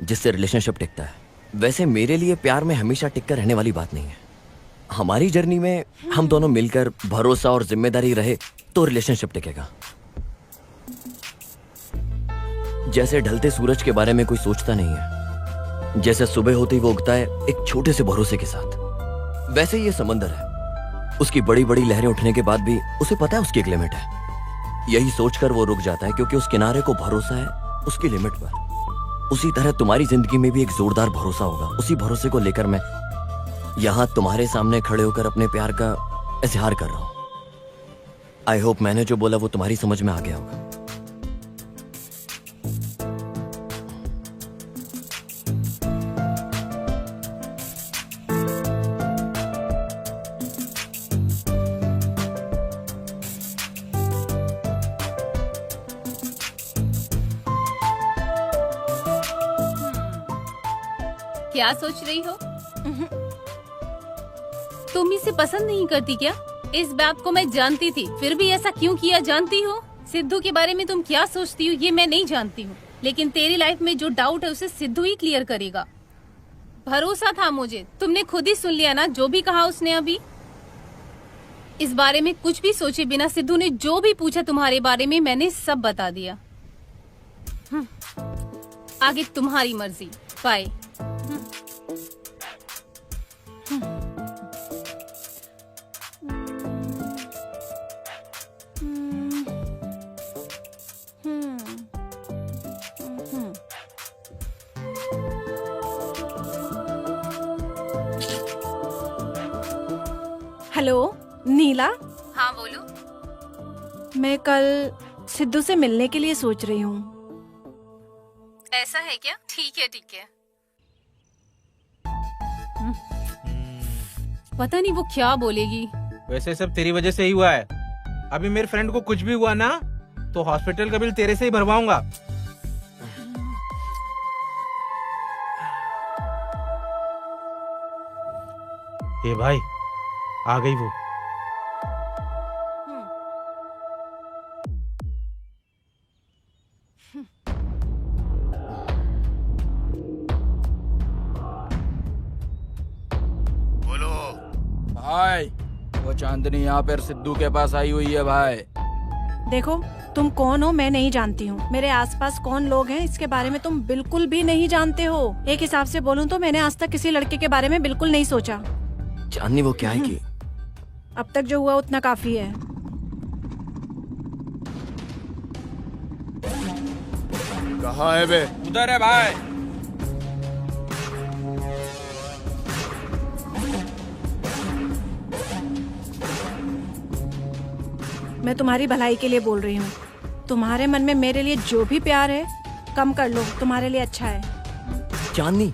जिससे रिलेशनशिप टिकता है। वैसे मेरे लिए प्यार में हमेशा टिक कर रहने वाली बात नहीं है। हमारी जर्नी में हम दोनों मिलकर भरोसा और जिम्मेदारी रहे तो रिलेशनशिप टिकेगा। जैसे ढलते सूरज के बारे में कोई सोचता नहीं है, जैसे सुबह होते ही वो उगता है एक छोटे से भरोसे के साथ, वैसे ही ये समंदर है। उसकी बड़ी बड़ी लहरें उठने के बाद भी उसे पता है उसकी एक लिमिट है। यही सोचकर वो रुक जाता है क्योंकि उस किनारे को भरोसा है उसकी लिमिट पर। उसी तरह तुम्हारी जिंदगी में भी एक जोरदार भरोसा होगा। उसी भरोसे को लेकर मैं यहां तुम्हारे सामने खड़े होकर अपने प्यार का इजहार कर रहा हूं। आई होप मैंने जो बोला वो तुम्हारी समझ में आ गया होगा। क्या सोच रही हो? तुम इसे पसंद नहीं करती क्या? इस बात को मैं जानती थी, फिर भी ऐसा क्यों किया जानती हो? सिद्धू के बारे में तुम क्या सोचती हो ये मैं नहीं जानती हूँ, लेकिन तेरी लाइफ में जो डाउट है उसे सिद्धू ही क्लियर करेगा। भरोसा था मुझे, तुमने खुद ही सुन लिया ना जो भी कहा उसने अभी। इस बारे में कुछ भी सोचे बिना सिद्धू ने जो भी पूछा तुम्हारे बारे में मैंने सब बता दिया। आगे तुम्हारी मर्जी। बाय। हेलो नीला, हाँ बोलो। मैं कल सिद्धू से मिलने के लिए सोच रही हूँ। ऐसा है क्या? ठीक है ठीक है। पता नहीं वो क्या बोलेगी। वैसे सब तेरी वजह से ही हुआ है। अभी मेरे फ्रेंड को कुछ भी हुआ ना तो हॉस्पिटल का बिल तेरे से ही भरवाऊंगा। ये भाई आ गई वो। बोलो भाई, वो चांदनी यहाँ पर सिद्धू के पास आई हुई है भाई। देखो तुम कौन हो मैं नहीं जानती हूँ, मेरे आसपास कौन लोग हैं इसके बारे में तुम बिल्कुल भी नहीं जानते हो। एक हिसाब से बोलूँ तो मैंने आज तक किसी लड़के के बारे में बिल्कुल नहीं सोचा। चांदनी वो क्या है कि अब तक जो हुआ उतना काफी है। कहाँ है बे? उधर है भाई। मैं तुम्हारी भलाई के लिए बोल रही हूँ। तुम्हारे मन में मेरे लिए जो भी प्यार है कम कर लो, तुम्हारे लिए अच्छा है। चांदनी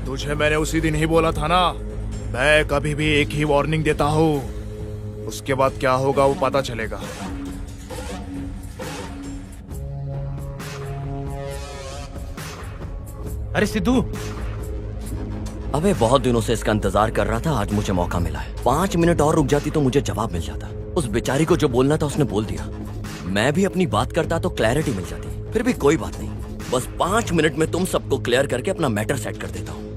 तुझे मैंने उसी दिन ही बोला था ना, मैं कभी भी एक ही वार्निंग देता हूँ, उसके बाद क्या होगा वो पता चलेगा। अरे सिद्धू, अबे बहुत दिनों से इसका इंतजार कर रहा था, आज मुझे मौका मिला है। 5 मिनट और रुक जाती तो मुझे जवाब मिल जाता। उस बेचारी को जो बोलना था उसने बोल दिया। मैं भी अपनी बात करता तो क्लैरिटी मिल जाती। फिर भी कोई बात नहीं, बस 5 मिनट में तुम सबको क्लियर करके अपना मैटर सेट कर देता हूँ।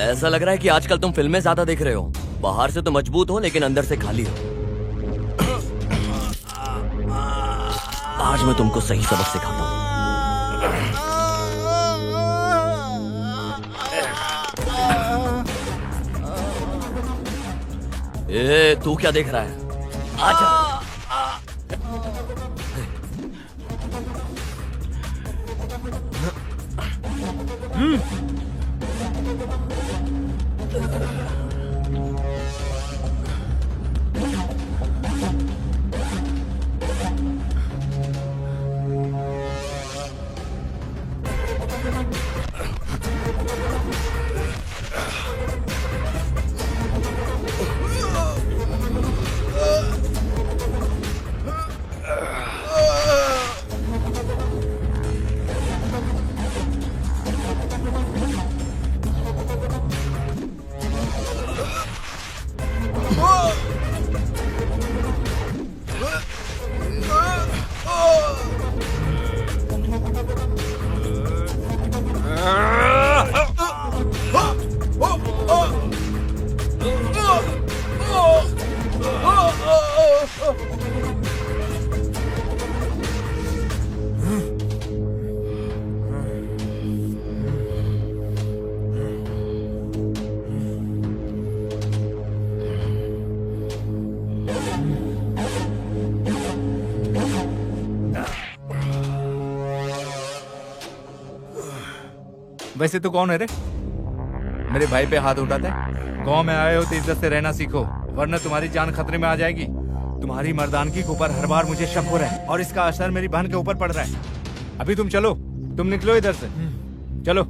ऐसा लग रहा है कि आजकल तुम फिल्में ज्यादा देख रहे हो। बाहर से तो मजबूत हो लेकिन अंदर से खाली हो। आज मैं तुमको सही सबक सिखाता हूँ। ए, तू क्या देख रहा है? आजा। वैसे तो कौन है रे? मेरे भाई पे हाथ उठाते हैं। गांव में आए हो तो इज्जत से रहना सीखो, वरना तुम्हारी जान खतरे में आ जाएगी। तुम्हारी मर्दानगी के ऊपर हर बार मुझे शक हो रहा है और इसका असर मेरी बहन के ऊपर पड़ रहा है। अभी तुम चलो, तुम निकलो इधर से, चलो।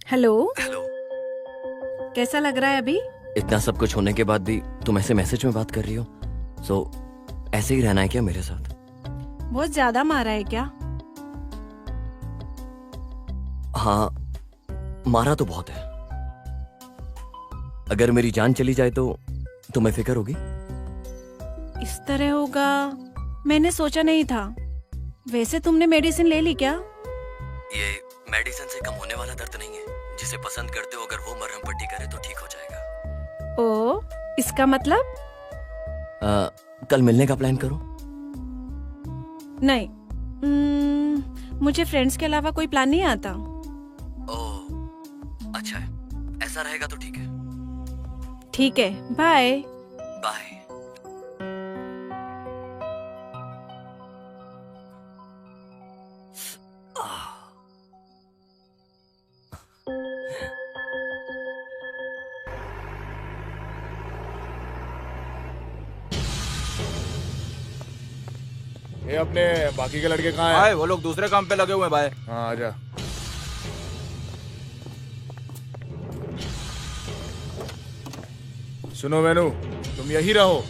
हेलो। हेलो। कैसा लग रहा है अभी? इतना सब कुछ होने के बाद भी तुम ऐसे मैसेज में बात कर रही हो? सो ऐसे ही रहना है क्या मेरे साथ? बहुत ज्यादा मारा है क्या? हाँ, मारा तो बहुत है। अगर मेरी जान चली जाए तो तुम्हें फिक्र होगी? इस तरह होगा मैंने सोचा नहीं था। वैसे तुमने मेडिसिन ले ली क्या? ये मेडिसिन से कम होने वाला दर्द नहीं है। जिसे पसंद करते हो अगर वो मरहम पट्टी करे तो ठीक हो जाएगा। ओ, इसका मतलब? कल मिलने का प्लान करो। नहीं, मुझे फ्रेंड्स के अलावा कोई प्लान नहीं आता। ओह, अच्छा है। ऐसा रहेगा तो ठीक है। ठीक है, बाय। बाय। ये अपने बाकी के लड़के कहाँ हैं? भाई वो लोग दूसरे काम पे लगे हुए हैं भाई। हाँ, आजा। सुनो वेनु, तुम यही रहो।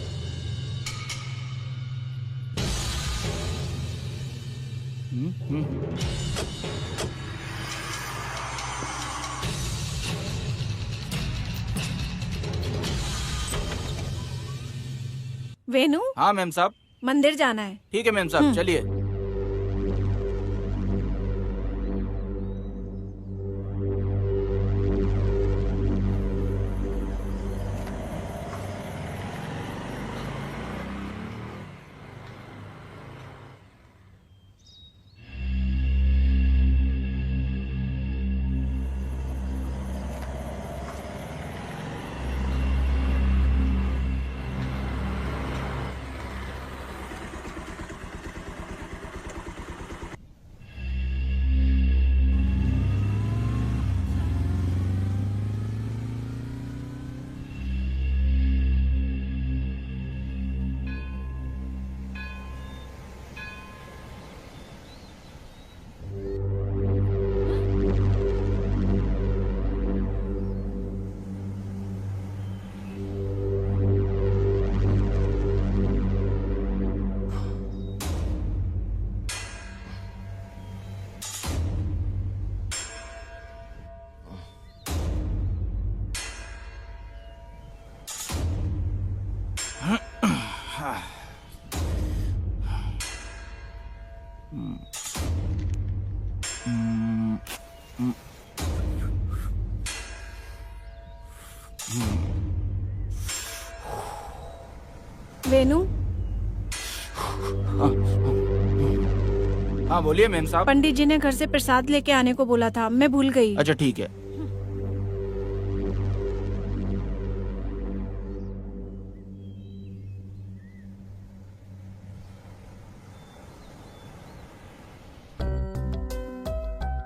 वेनु, हाँ मैम साहब। मंदिर जाना है। ठीक है मैम साहब, चलिए। वेनु, हाँ बोलिए मैम साहब। पंडित जी ने घर से प्रसाद लेके आने को बोला था, मैं भूल गई। अच्छा ठीक है।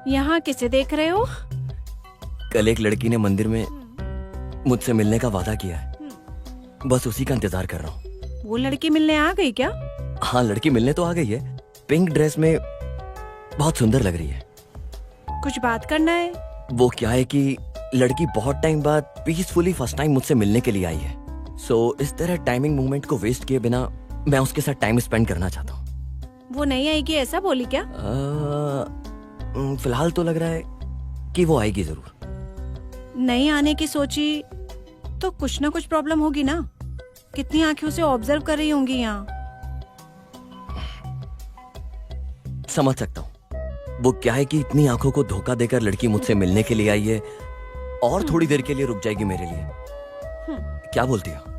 यहाँ किसे देख रहे हो? कल एक लड़की ने मंदिर में मुझसे मिलने का वादा किया है। बस उसी का इंतजार कर रहा हूँ। वो लड़की मिलने आ गई क्या? हाँ, लड़की मिलने तो आ गई है। पिंक ड्रेस में बहुत सुंदर लग रही है। कुछ बात करना है? वो क्या है कि लड़की बहुत टाइम बाद पीसफुली फर्स्ट टाइम मुझसे मिलने के लिए आई है। सो इस तरह टाइमिंग मूवमेंट को वेस्ट किए बिना मैं उसके साथ टाइम स्पेंड करना चाहता हूँ। वो नहीं आएगी ऐसा बोली क्या? फिलहाल तो लग रहा है कि वो आएगी जरूर। नहीं आने की सोची तो कुछ ना कुछ प्रॉब्लम होगी ना। कितनी आंखों से ऑब्जर्व कर रही होंगी यहाँ। समझ सकता हूँ। वो क्या है कि इतनी आंखों को धोखा देकर लड़की मुझसे मिलने के लिए आई है और थोड़ी देर के लिए रुक जाएगी मेरे लिए। क्या बोलती हो?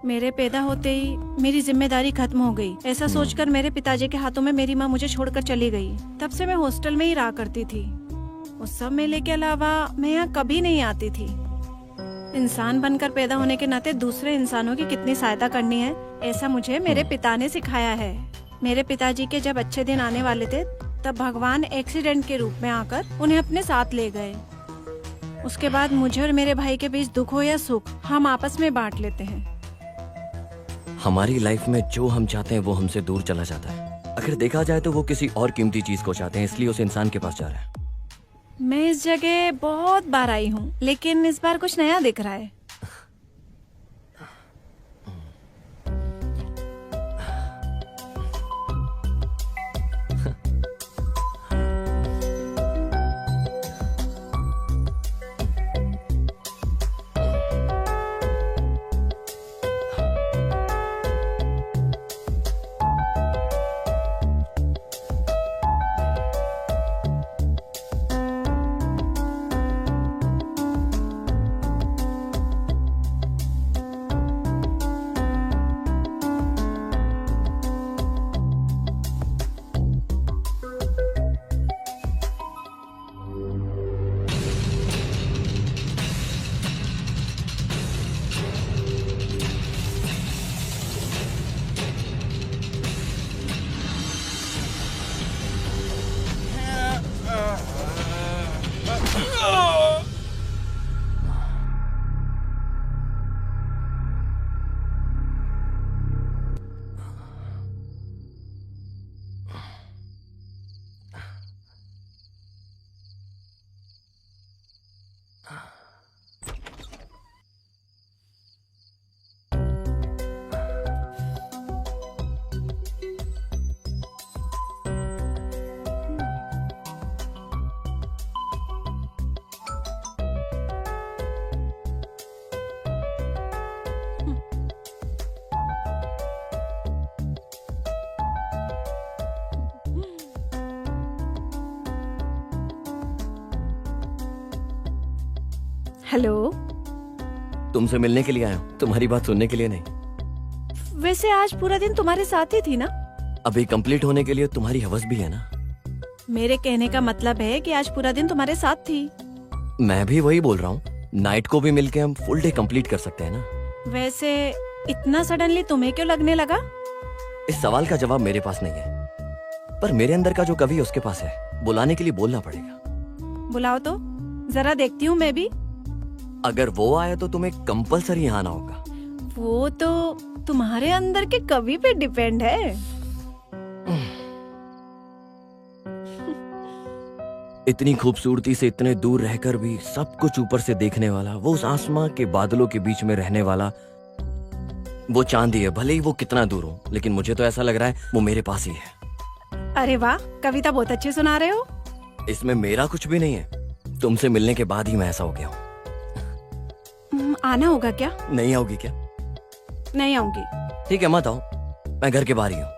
मेरे पैदा होते ही मेरी जिम्मेदारी खत्म हो गई। ऐसा सोचकर मेरे पिताजी के हाथों में मेरी माँ मुझे छोड़कर चली गई। तब से मैं हॉस्टल में ही रहा करती थी। उस सब मेले के अलावा मैं यहाँ कभी नहीं आती थी। इंसान बनकर पैदा होने के नाते दूसरे इंसानों की कितनी सहायता करनी है, ऐसा मुझे मेरे पिता ने सिखाया है। मेरे पिताजी के जब अच्छे दिन आने वाले थे तब भगवान एक्सीडेंट के रूप में आकर उन्हें अपने साथ ले गए। उसके बाद मुझे और मेरे भाई के बीच दुख हो या सुख हम आपस में बांट लेते हैं। हमारी लाइफ में जो हम चाहते हैं वो हमसे दूर चला जाता है। अगर देखा जाए तो वो किसी और कीमती चीज को चाहते हैं, इसलिए उस इंसान के पास जा रहा है। मैं इस जगह बहुत बार आई हूँ, लेकिन इस बार कुछ नया दिख रहा है। हेलो, तुमसे मिलने के लिए आया हूँ, तुम्हारी बात सुनने के लिए नहीं। वैसे आज पूरा दिन तुम्हारे साथ ही थी ना? अभी कंप्लीट होने के लिए तुम्हारी हवस भी है ना। मेरे कहने का मतलब है कि आज पूरा दिन तुम्हारे साथ थी। मैं भी वही बोल रहा हूँ, नाइट को भी मिलके हम फुल डे कंप्लीट कर सकते हैं ना। वैसे इतना सडनली तुम्हें क्यों लगने लगा? इस सवाल का जवाब मेरे पास नहीं है, पर मेरे अंदर का जो कवि उसके पास है। बुलाने के लिए बोलना पड़ेगा। बुलाओ तो जरा देखती हूँ मैं भी। अगर वो आया तो तुम्हें कंपलसरी यहाँ आना होगा। वो तो तुम्हारे अंदर के कवि पे डिपेंड है। इतनी खूबसूरती से इतने दूर रहकर भी सब कुछ ऊपर से देखने वाला, वो उस आसमां के बादलों के बीच में रहने वाला, वो चांदी है। भले ही वो कितना दूर हो, लेकिन मुझे तो ऐसा लग रहा है वो मेरे पास ही है। अरे वाह, कविता बहुत अच्छी सुना रहे हो। इसमें मेरा कुछ भी नहीं है, तुमसे मिलने के बाद ही मैं ऐसा हो गया हूँ। आना होगा क्या? नहीं आओगी क्या? नहीं आऊंगी। ठीक है, मत आओ, मैं घर के बाहर ही हूँ।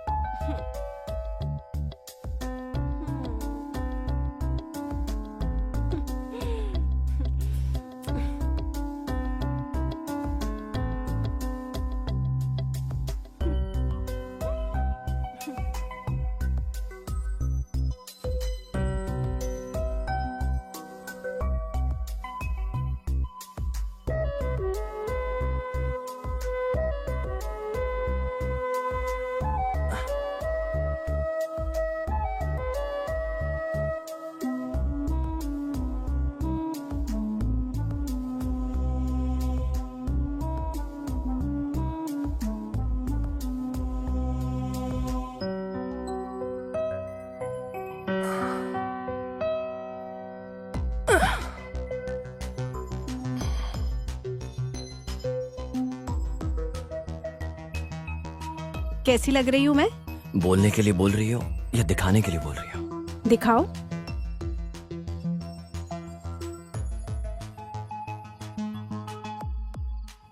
कैसी लग रही हूँ मैं? बोलने के लिए बोल रही हो या दिखाने के लिए बोल रही हो? दिखाओ।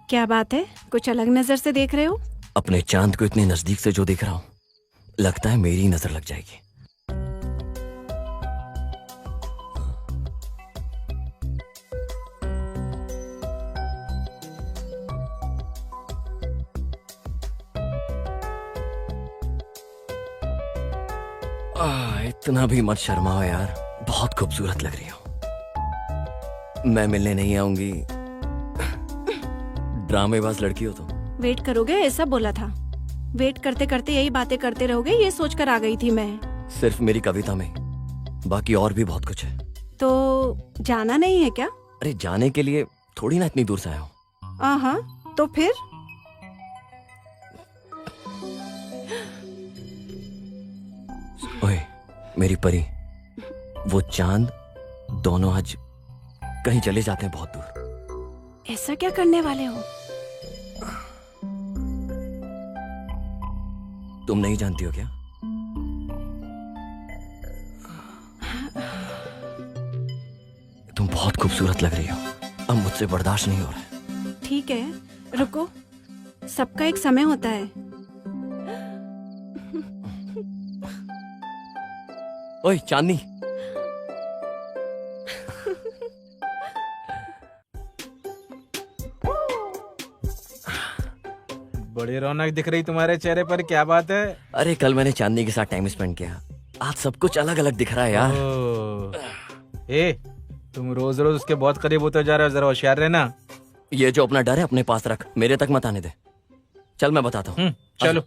क्या बात है, कुछ अलग नजर से देख रहे हो? अपने चांद को इतने नजदीक से जो देख रहा हूँ, लगता है मेरी नजर लग जाएगी। इतना भी मत शर्माओ यार, बहुत खूबसूरत लग रही हो। मैं मिलने नहीं आऊंगी, ड्रामेबाज लड़की हो तुम। वेट करोगे ऐसा बोला था। वेट करते करते यही बातें करते रहोगे ये सोचकर आ गई थी मैं। सिर्फ मेरी कविता में, बाकी और भी बहुत कुछ है। तो जाना नहीं है क्या? अरे जाने के लिए थोड़ी ना इतनी दूर से आया हूँ। हाँ, तो फिर? ओए मेरी परी, वो चांद, दोनों आज कहीं चले जाते हैं बहुत दूर। ऐसा क्या करने वाले हो? तुम नहीं जानती हो क्या? तुम बहुत खूबसूरत लग रही हो, अब मुझसे बर्दाश्त नहीं हो रहा है। ठीक है, रुको, सबका एक समय होता है। ओए चांदनी, बड़ी रौनक दिख रही तुम्हारे चेहरे पर, क्या बात है? अरे कल मैंने चांदनी के साथ टाइम स्पेंड किया, आज सब कुछ अलग अलग दिख रहा है यार। ए, तुम रोज रोज उसके बहुत करीब होते जा रहे हो, जरा होशियार रहना। ये जो अपना डर है अपने पास रख, मेरे तक मत आने दे। चल मैं बताता हूँ। चलो।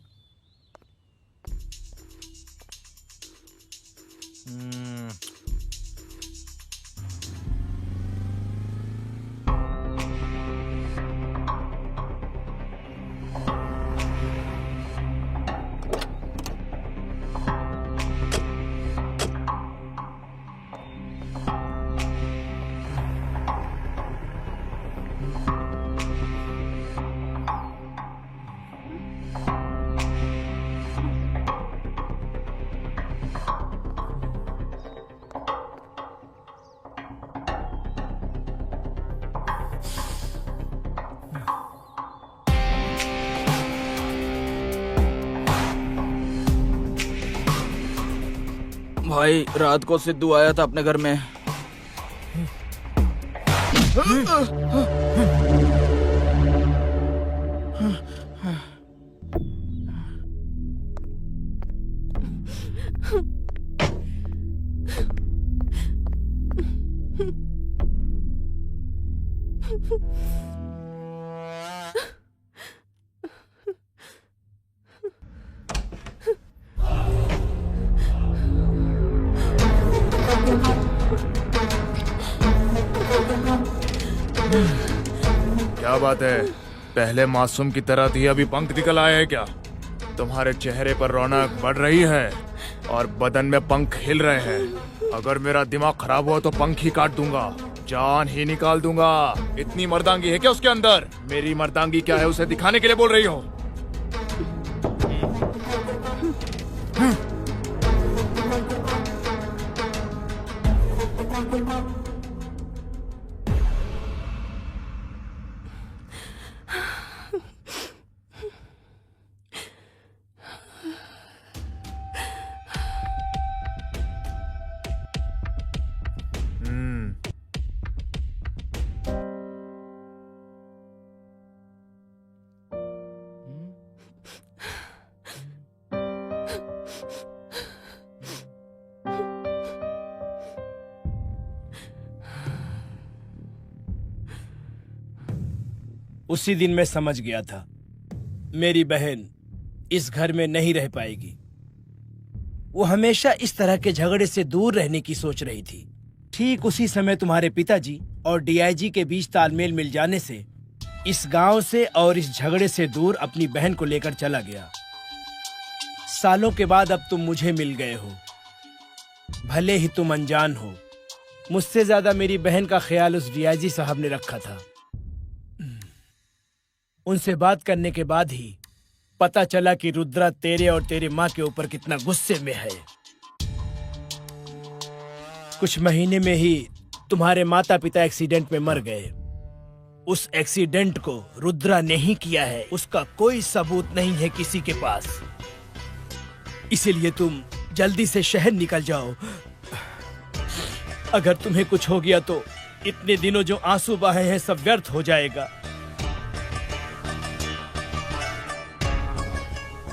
भाई रात को सिद्धू आया था अपने घर में। क्या बात है, पहले मासूम की तरह थी, अभी पंख निकल आए हैं क्या? तुम्हारे चेहरे पर रौनक बढ़ रही है और बदन में पंख हिल रहे हैं। अगर मेरा दिमाग खराब हुआ तो पंख ही काट दूंगा, जान ही निकाल दूंगा। इतनी मर्दांगी है क्या उसके अंदर? मेरी मर्दांगी क्या है उसे दिखाने के लिए बोल रही हो? उसी दिन मैं समझ गया था मेरी बहन इस घर में नहीं रह पाएगी। वो हमेशा इस तरह के झगड़े से दूर रहने की सोच रही थी। ठीक उसी समय तुम्हारे पिताजी और डीआईजी के बीच तालमेल मिल जाने से इस गांव से और इस झगड़े से दूर अपनी बहन को लेकर चला गया। सालों के बाद अब तुम मुझे मिल गए हो। भले ही तुम अनजान हो, मुझसे ज्यादा मेरी बहन का ख्याल उस डीआईजी साहब ने रखा था। उनसे बात करने के बाद ही पता चला कि रुद्रा तेरे और तेरे माँ के ऊपर कितना गुस्से में है। कुछ महीने में ही तुम्हारे माता पिता एक्सीडेंट में मर गए। उस एक्सीडेंट को रुद्रा ने ही किया है, उसका कोई सबूत नहीं है किसी के पास। इसीलिए तुम जल्दी से शहर निकल जाओ। अगर तुम्हें कुछ हो गया तो इतने दिनों जो आंसू बहे हैं सब व्यर्थ हो जाएगा।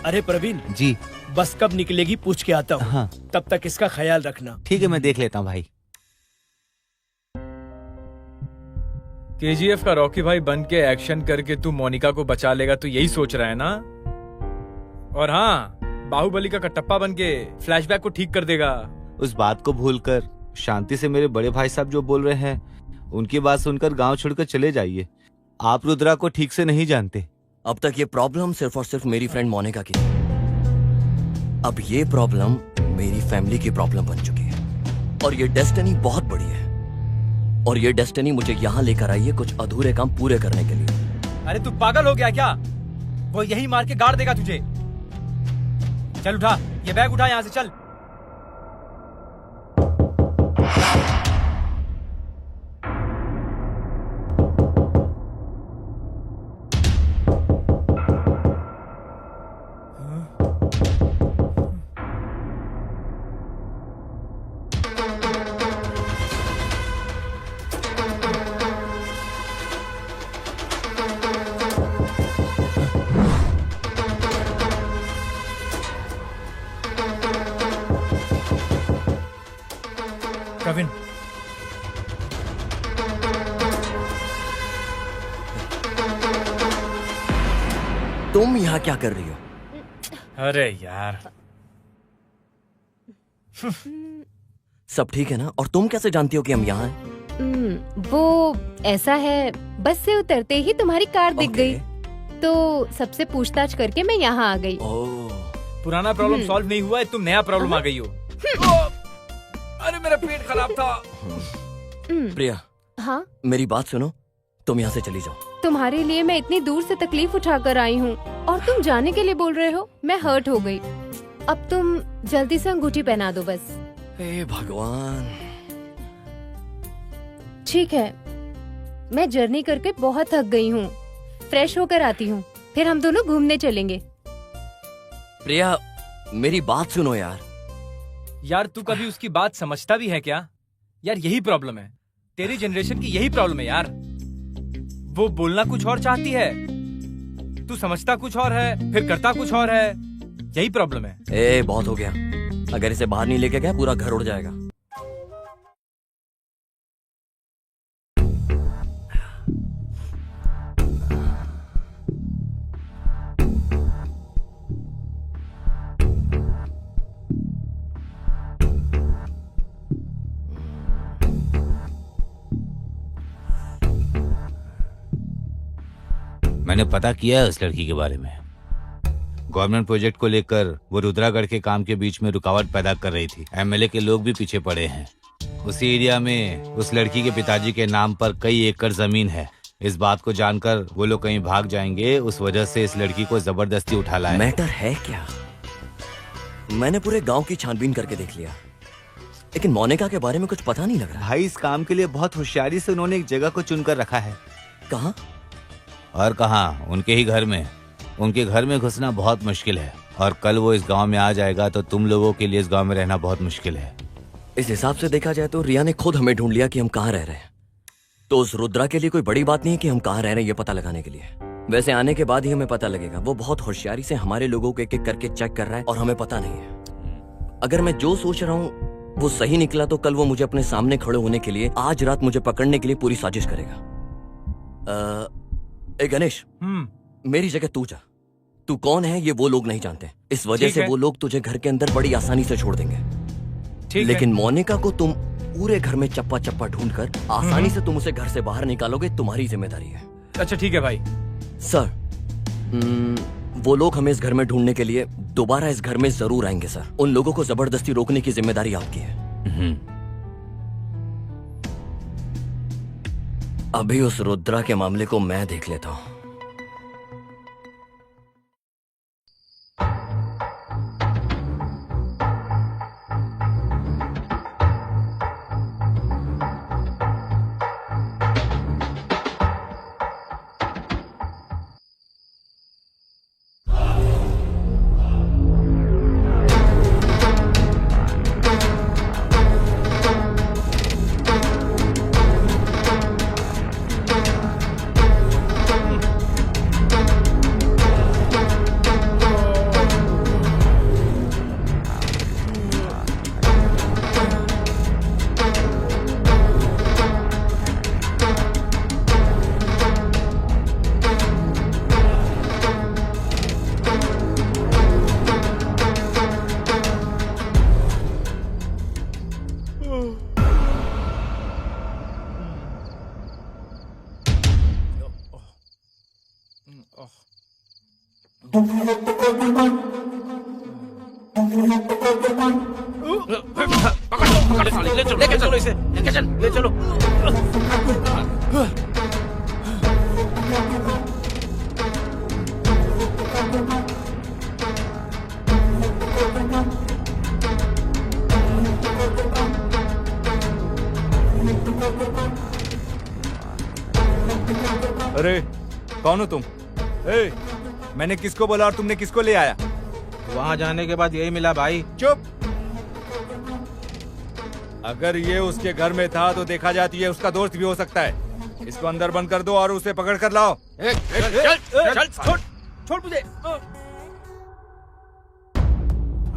अरे प्रवीण जी, बस कब निकलेगी पूछ के आता हूँ। हाँ। तब तक इसका ख्याल रखना। ठीक है, मैं देख लेता हूँ भाई। केजीएफ का रॉकी भाई बन के एक्शन करके तू मोनिका को बचा लेगा, तो यही सोच रहा है ना? और हाँ, बाहुबली का कटप्पा बन के फ्लैशबैक को ठीक कर देगा। उस बात को भूलकर शांति से मेरे बड़े भाई साहब जो बोल रहे हैं उनकी बात सुनकर गांव छोड़कर चले जाइए। आप रुद्रा को ठीक से नहीं जानते। अब तक ये प्रॉब्लम सिर्फ और सिर्फ मेरी फ्रेंड मोनिका की थी। अब ये प्रॉब्लम मेरी फैमिली की प्रॉब्लम बन चुकी है और ये डेस्टिनी बहुत बड़ी है। और ये डेस्टिनी मुझे यहाँ लेकर आई है कुछ अधूरे काम पूरे करने के लिए। अरे तू पागल हो गया क्या? वो यही मार के गाड़ देगा तुझे। चल उठा, ये बैग उठा यहाँ से, चल। प्रवीण, तुम यहाँ क्या कर रही हो? अरे यार, सब ठीक है ना? और तुम कैसे जानती हो कि हम यहाँ हैं? वो ऐसा है, बस से उतरते ही तुम्हारी कार दिख गई, तो सबसे पूछताछ करके मैं यहाँ आ गई। पुराना प्रॉब्लम सॉल्व नहीं हुआ है, तुम नया प्रॉब्लम आ गई हो। अरे मेरा पेट खराब था। प्रिया, हाँ, मेरी बात सुनो, तुम यहाँ से चली जाओ। तुम्हारे लिए मैं इतनी दूर से तकलीफ उठाकर आई हूँ और तुम जाने के लिए बोल रहे हो? मैं हर्ट हो गई। अब तुम जल्दी से अंगूठी पहना दो बस। हे भगवान। ठीक है, मैं जर्नी करके बहुत थक गई हूँ, फ्रेश होकर आती हूँ, फिर हम दोनों घूमने चलेंगे। प्रिया, मेरी बात सुनो यार। यार तू कभी उसकी बात समझता भी है क्या? यार यही प्रॉब्लम है, तेरी जनरेशन की यही प्रॉब्लम है यार। वो बोलना कुछ और चाहती है, तू समझता कुछ और है, फिर करता कुछ और है। यही प्रॉब्लम है। ए, बहुत हो गया। अगर इसे बाहर नहीं लेके गया पूरा घर उड़ जाएगा। मैंने पता किया है उस लड़की के बारे में। गवर्नमेंट प्रोजेक्ट को लेकर वो रुद्रागढ़ के काम के बीच में रुकावट पैदा कर रही थी। एमएलए के लोग भी पीछे पड़े हैं। उसी एरिया में उस लड़की के पिताजी के नाम पर कई एकड़ जमीन है। इस बात को जानकर वो लोग कहीं भाग जाएंगे, उस वजह से इस लड़की को जबरदस्ती उठा लाया। मैटर है क्या? मैंने पूरे गांव की छानबीन करके देख लिया, लेकिन मोनिका के बारे में कुछ पता नहीं लग रहा। भाई, इस काम के लिए बहुत होशियारी से उन्होंने एक जगह को चुनकर रखा है। कहाँ? और कहाँ, उनके ही घर में। उनके घर में घुसना बहुत मुश्किल है, और कल वो इस गांव में आ जाएगा तो तुम लोगों के लिए इस गांव में रहना बहुत मुश्किल है। इस हिसाब से देखा जाए तो रिया ने खुद हमें ढूंढ लिया कि हम कहाँ रह रहे हैं। तो उस रुद्रा के लिए कोई बड़ी बात नहीं है कि हम कहाँ रह रहे हैं ये पता लगाने के लिए। वैसे आने के बाद ही हमें पता लगेगा। वो बहुत होशियारी से हमारे लोगों को एक एक करके चेक कर रहा है और हमें पता नहीं है। अगर मैं जो सोच रहा हूँ वो सही निकला तो कल वो मुझे अपने सामने खड़े होने के लिए, आज रात मुझे पकड़ने के लिए पूरी साजिश करेगा। गणेश, मेरी जगह तू जा। तू कौन है ये वो लोग नहीं जानते, इस वजह से वो लोग तुझे घर के अंदर बड़ी आसानी से छोड़ देंगे। लेकिन मोनिका को तुम पूरे घर में चप्पा चप्पा ढूंढकर आसानी से तुम उसे घर से बाहर निकालोगे, तुम्हारी जिम्मेदारी है। अच्छा ठीक है भाई। सर, वो लोग हमें इस घर में ढूंढने के लिए दोबारा इस घर में जरूर आएंगे सर। उन लोगों को जबरदस्ती रोकने की जिम्मेदारी आपकी है। अभी उस रुद्रा के मामले को मैं देख लेता हूं। लेके चलो इसे, लेके चल, ले चलो। अरे कौन हो तुम? ए, मैंने किसको बोला और तुमने किसको ले आया? वहाँ जाने के बाद यही मिला भाई। चुप। अगर ये उसके घर में था तो देखा जाती है उसका दोस्त भी हो सकता है। इसको अंदर बंद कर दो और उसे पकड़ कर लाओ। छोड़ मुझे।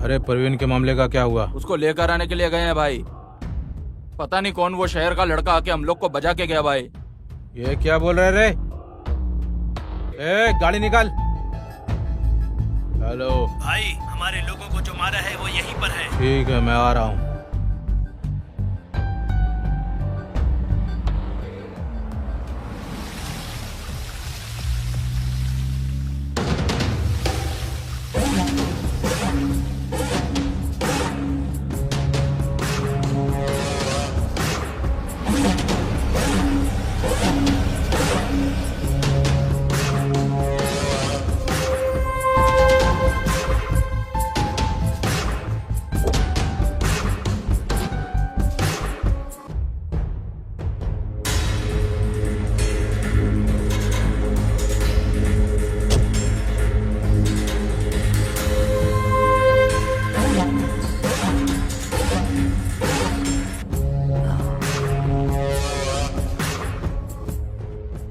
अरे प्रवीण के मामले का क्या हुआ? उसको लेकर आने के लिए गए हैं भाई। पता नहीं कौन वो शहर का लड़का आके हम लोग को बजा के गया भाई। ये क्या बोल रहे रे? ए, गाड़ी निकाल। हेलो भाई, हमारे लोगों को जो मारा है वो यहीं पर है। ठीक है, मैं आ रहा हूँ।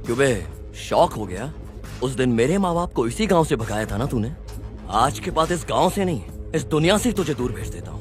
क्यों बे, शौक हो गया? उस दिन मेरे माँ बाप को इसी गांव से भगाया था ना तूने। आज के बाद इस गांव से नहीं, इस दुनिया से तुझे दूर भेज देता हूँ।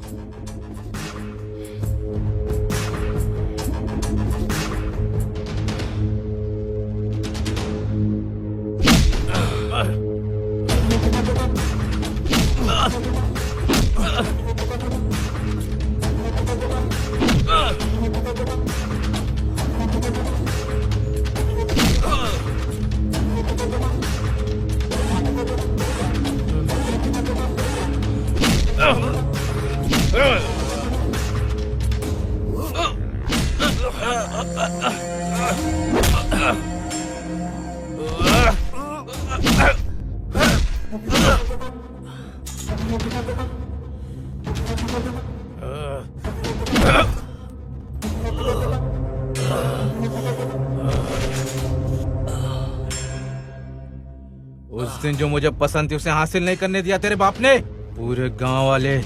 उस दिन जो मुझे पसंद थी उसे हासिल नहीं करने दिया तेरे बाप ने। पूरे गांव वाले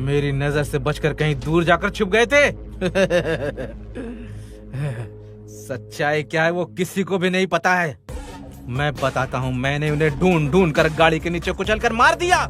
मेरी नजर से बचकर कहीं दूर जाकर छुप गए थे। सच्चाई क्या है वो किसी को भी नहीं पता है। मैं बताता हूँ, मैंने उन्हें ढूंढ ढूंढ कर गाड़ी के नीचे कुचल कर मार दिया।